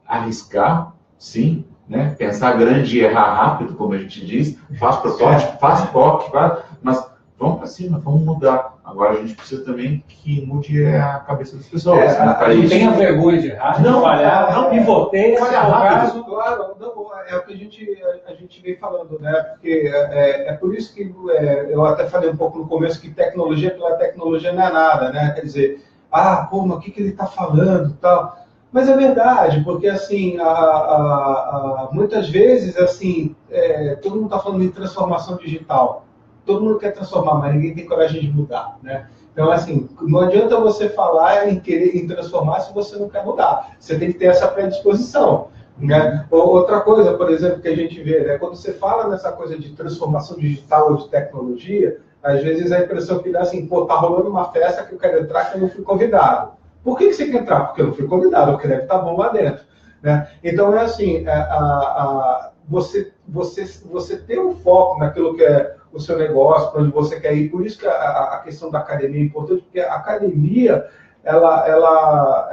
arriscar, sim, né? Pensar grande e errar rápido, como a gente diz, faz protótipo, faz POC, mas vamos para cima, vamos mudar. Agora a gente precisa também que mude a cabeça das pessoas. Não tenha vergonha de errar, não falhar, não pivoteie, falhar rápido. Claro, é o que a gente vem falando, né? Porque é por isso que eu até falei um pouco no começo que tecnologia pela tecnologia não é nada, né? Quer dizer, mas o que ele está falando e tal. Mas é verdade, porque assim, muitas vezes, assim, todo mundo está falando de transformação digital. Todo mundo quer transformar, mas ninguém tem coragem de mudar, né? Então, assim, não adianta você falar em querer transformar se você não quer mudar. Você tem que ter essa predisposição, né? Outra coisa, por exemplo, que a gente vê, né? Quando você fala nessa coisa de transformação digital ou de tecnologia, Às vezes a impressão que dá assim, pô, tá rolando uma festa que eu quero entrar que eu não fui convidado. Por que você quer entrar? Porque eu não fui convidado, porque deve estar bom lá dentro. Né? Então é assim, você ter um foco naquilo que é o seu negócio, para onde você quer ir. Por isso que a questão da academia é importante, porque a academia ela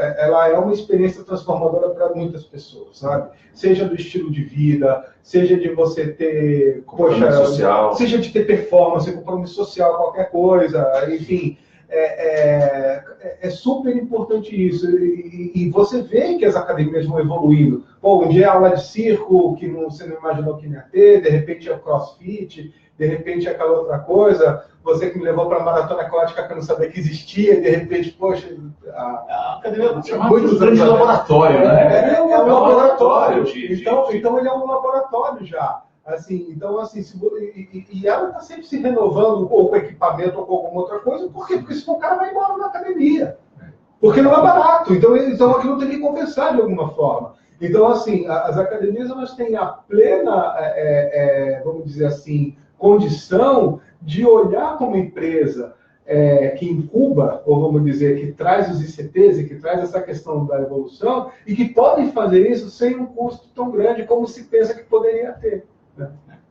é uma experiência transformadora para muitas pessoas, sabe? Seja do estilo de vida, seja de você ter compromisso social, seja de ter performance, compromisso social, qualquer coisa, enfim. É super importante isso. E você vê que as academias vão evoluindo. Pô, um dia é aula de circo, que você não imaginou que ia ter, de repente é o crossfit, de repente é aquela outra coisa. Você que me levou para a maratona aquática que eu não sabia que existia, de repente, poxa... A academia é chamada de grande laboratório, né? É um laboratório. Então ele é um laboratório já. Assim, então, assim, e ela está sempre se renovando, ou com equipamento, ou com alguma outra coisa. Por quê? Porque senão o cara vai embora da academia. Porque não é barato. Então aquilo tem que compensar de alguma forma. Então, assim, as academias, elas têm a plena, vamos dizer assim, condição de olhar como empresa que incuba, ou vamos dizer, que traz os ICTs e que traz essa questão da evolução, e que podem fazer isso sem um custo tão grande como se pensa que poderia ter.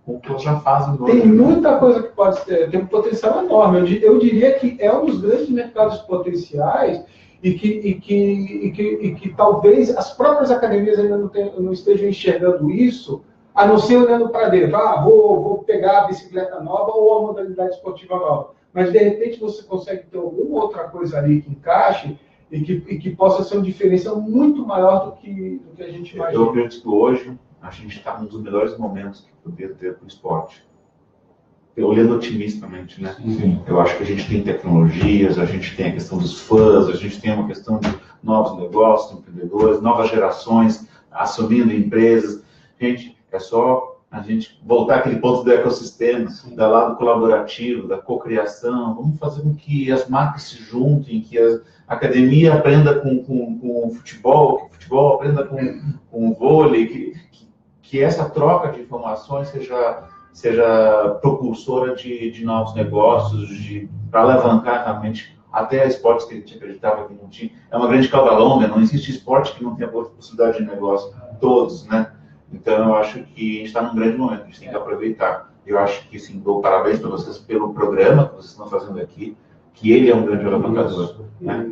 O que já fazem tem muita coisa que pode ter um potencial enorme. Eu diria que é um dos grandes mercados potenciais e que talvez as próprias academias ainda não estejam enxergando isso, a não ser olhando para dentro. Vou pegar a bicicleta nova ou a modalidade esportiva nova. Mas, de repente, você consegue ter alguma outra coisa ali que encaixe e que possa ser um diferencial muito maior do que a gente imagina. Eu acredito que hoje a gente está num dos melhores momentos que poderia ter para o esporte. Olhando otimistamente, né? Sim. Eu acho que a gente tem tecnologias, a gente tem a questão dos fãs, a gente tem uma questão de novos negócios, empreendedores, novas gerações assumindo empresas. Gente, é só a gente voltar àquele ponto do ecossistema, do lado colaborativo, da cocriação. Vamos fazer com que as marcas se juntem, que a academia aprenda com o futebol, que o futebol aprenda com o vôlei, que essa troca de informações seja propulsora de novos negócios, para alavancar realmente até esportes que a gente acreditava que não tinha. É uma grande cauda longa, não existe esporte que não tenha possibilidade de negócio, todos, né? Então, eu acho que a gente está num grande momento, a gente tem que aproveitar. Eu acho que, sim, dou parabéns para vocês pelo programa que vocês estão fazendo aqui, que ele é um grande alavancador. Né?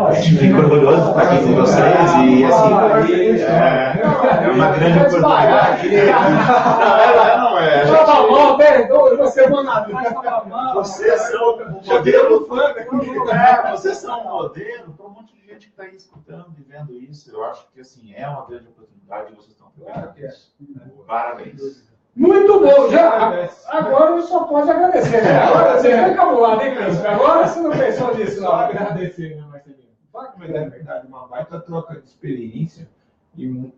A gente fica orgulhoso de estar aqui com vocês e, assim, é uma grande oportunidade. Não é. Vocês são um modelo. Vocês são um modelo para um monte de gente que está aí escutando e vendo isso. Eu acho que, assim, é uma grande oportunidade e vocês estão pegando isso. Parabéns. Muito bom, agora só pode agradecer, né? Agora você foi cabulado, hein, Príncipe? Agora você não pensou nisso, não. Agradecer, né, Marcelinho? Mas é verdade, uma baita troca de experiência e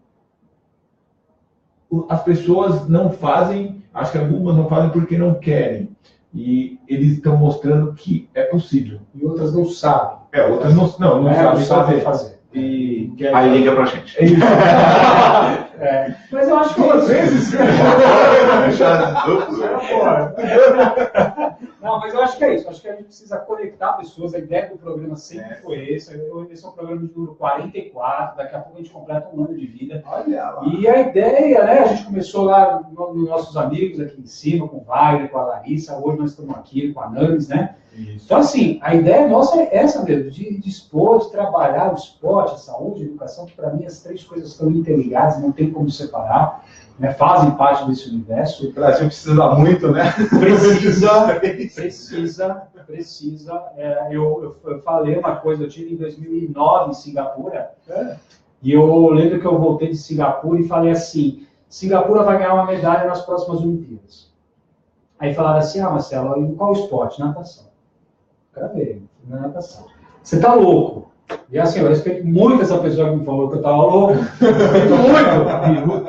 as pessoas não fazem, acho que algumas não fazem porque não querem. E eles estão mostrando que é possível. E outras não sabem. Outras não sabem fazer. Aí liga pra gente. Mas eu acho que às vezes. Não, mas eu acho que é isso. Acho que a gente precisa conectar pessoas. A ideia do programa sempre foi esse. Esse é um programa de número 44. Daqui a pouco a gente completa um ano de vida. Olha lá. E a ideia, né? A gente começou lá nos nossos amigos aqui em cima, com o Wagner, com a Larissa. Hoje nós estamos aqui com a Nanes, né? Isso. Então, assim, a ideia nossa é essa mesmo, de expor, de trabalhar o esporte, a saúde, a educação, que para mim as três coisas estão interligadas, não tem como separar, né? Fazem parte desse universo. O Brasil precisa muito, né? Precisa. Eu falei uma coisa, eu tive em 2009 em Singapura, e eu lembro que eu voltei de Singapura e falei assim, Singapura vai ganhar uma medalha nas próximas Olimpíadas. Aí falaram assim, Marcelo, em qual esporte? Natação. Gravei, na natação. Você tá louco. E assim, eu respeito muito essa pessoa que me falou que eu tava louco. Muito.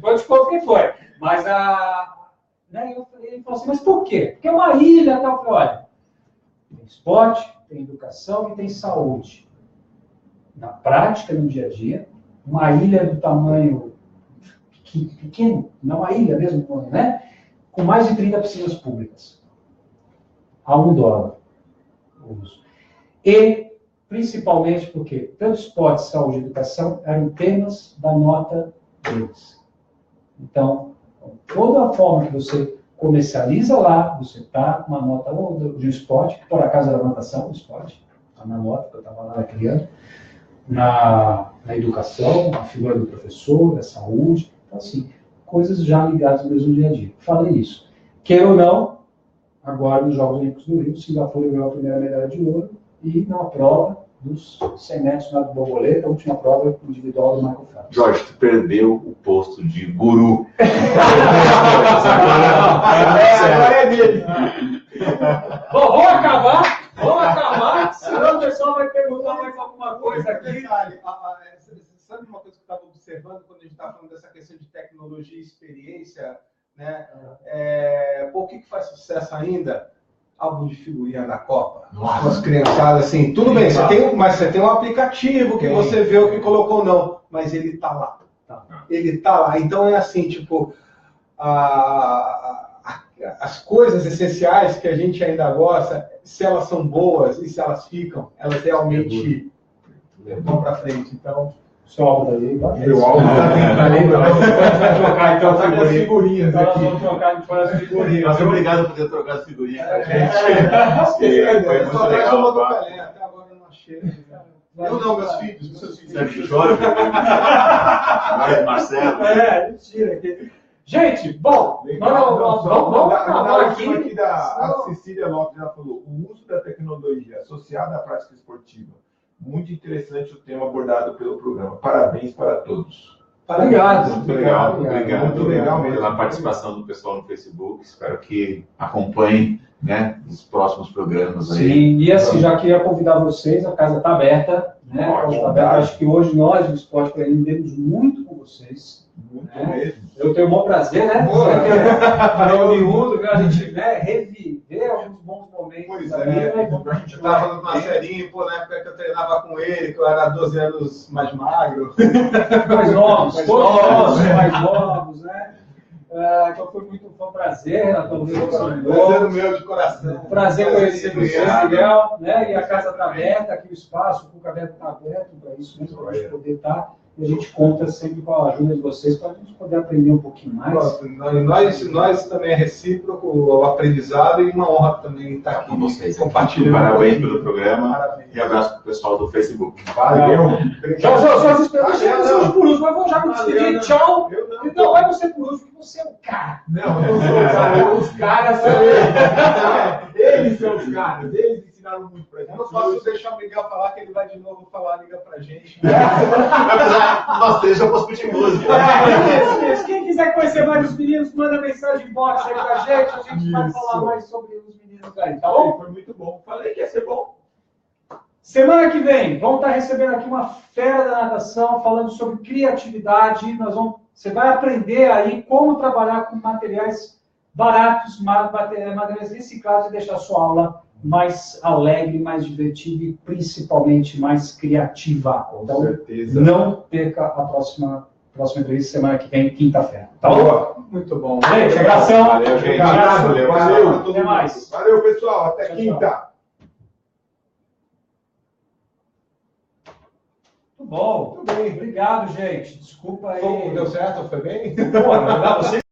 Pode contar quem foi. Mas ele falou assim, mas por quê? Porque é uma ilha, tá? Eu falei, olha, tem esporte, tem educação e tem saúde. Na prática, no dia a dia, uma ilha do tamanho pequeno, não uma ilha mesmo, né? Com mais de 30 piscinas públicas. a $1 o uso. E, principalmente porque tanto esporte, saúde e educação eram temas da nota deles. Então, toda a forma que você comercializa lá, você está com uma nota de um esporte, que por acaso era natação, o esporte, está na nota que eu estava lá criando, na educação, a figura do professor, da saúde, então assim, coisas já ligadas ao mesmo dia a dia. Falei isso. Queira ou não, agora nos Jogos Olímpicos do Rio, Singapura ganhou a primeira medalha de ouro e na prova dos 100 metros na borboleta, a última prova individual do Michael Phelps. Jorge, tu perdeu o posto de guru. Agora é dele. Bom, vamos acabar, senão o pessoal vai perguntar mais alguma coisa aqui. Sabe uma coisa que eu estava observando quando a gente estava falando dessa questão de tecnologia e experiência, né? Por que faz sucesso ainda? Álbum de figurinha da Copa. Nossa. As criançadas, assim, tudo bem, mas você tem um aplicativo que você vê o que colocou ou não, mas ele está lá. Ele está lá. Então é assim, tipo, as coisas essenciais que a gente ainda gosta, se elas são boas e se elas ficam, elas realmente vão para frente. Então, Seu álbum ali, tá? Meu álbum vai trocar então tá com as figurinhas Então nós aqui. vamos trocar depois as figurinhas. Mas obrigado por ter trocado as figurinhas com a gente. Foi muito Só traz uma do legal. Pelé, até agora eu não achei. Eu não, meus filhos. Sérgio Choro, Marcelo. Mentira. Gente, bom, vamos acabar aqui. A Cecília Lopes já falou, o uso da tecnologia associada à prática esportiva. Muito interessante o tema abordado pelo programa. Parabéns para todos. Obrigado. Muito legal, obrigado. Muito legal mesmo. Pela participação do pessoal no Facebook. Espero que acompanhem, né, os próximos programas aí. Sim, e assim, já queria convidar vocês, a casa está aberta, né? A casa tá aberta. Acho que hoje nós, do Esporte para ele, demos muito com vocês. Muito mesmo. Eu tenho o bom prazer, né? A gente reviver alguns bons momentos. Pois da é. vida, né? Eu estava falando com o Marcelinho, pô, na época que eu treinava com ele, que eu era 12 anos mais magro. Mais novos, Mais todos novos, nós né? mais novos, né? Então foi um prazer, Prazer meu de coração. Prazer conhecer vocês, Miguel, né? E a casa está aberta, aqui o espaço, o Cuca Aberto está aberto para isso mesmo, para a gente poder estar. E a gente conta sempre com a ajuda de vocês para a gente poder aprender um pouquinho mais. Nós também é recíproco o aprendizado e uma honra também estar aqui Com vocês. compartilhando. Parabéns pelo programa. Parabéns. E abraço para o pessoal do Facebook. Valeu. Só esperando você por último, mas vou já me despedir. Tchau. Eu não. Então vai você por último, porque você é o cara. Não, eu não sou o cara. Os caras são eles. Eles são os caras. Eles ensinaram muito pra gente. Eu não posso deixar o Miguel falar que ele vai de novo falar, liga pra gente. Nós três já posso pedir música. Isso. Quem quiser conhecer mais os meninos, manda mensagem box aí pra gente. A gente vai falar mais sobre os meninos aí, tá bom? Foi muito bom. Falei que ia ser bom. Semana que vem, vamos estar recebendo aqui uma fera da natação, falando sobre criatividade. Você vai aprender aí como trabalhar com materiais baratos, materiais reciclados e deixar a sua aula mais alegre, mais divertida e principalmente mais criativa. Então, Com certeza. não perca a próxima entrevista semana que vem, quinta-feira. Tá bom? Muito bom. Gente, abração. Valeu, gente. Abraço. Valeu. Até mais. Valeu, pessoal. Até Tchau, quinta. Muito bom. Muito bem. Obrigado, gente. Desculpa aí. Deu certo? Foi bem? Pô, você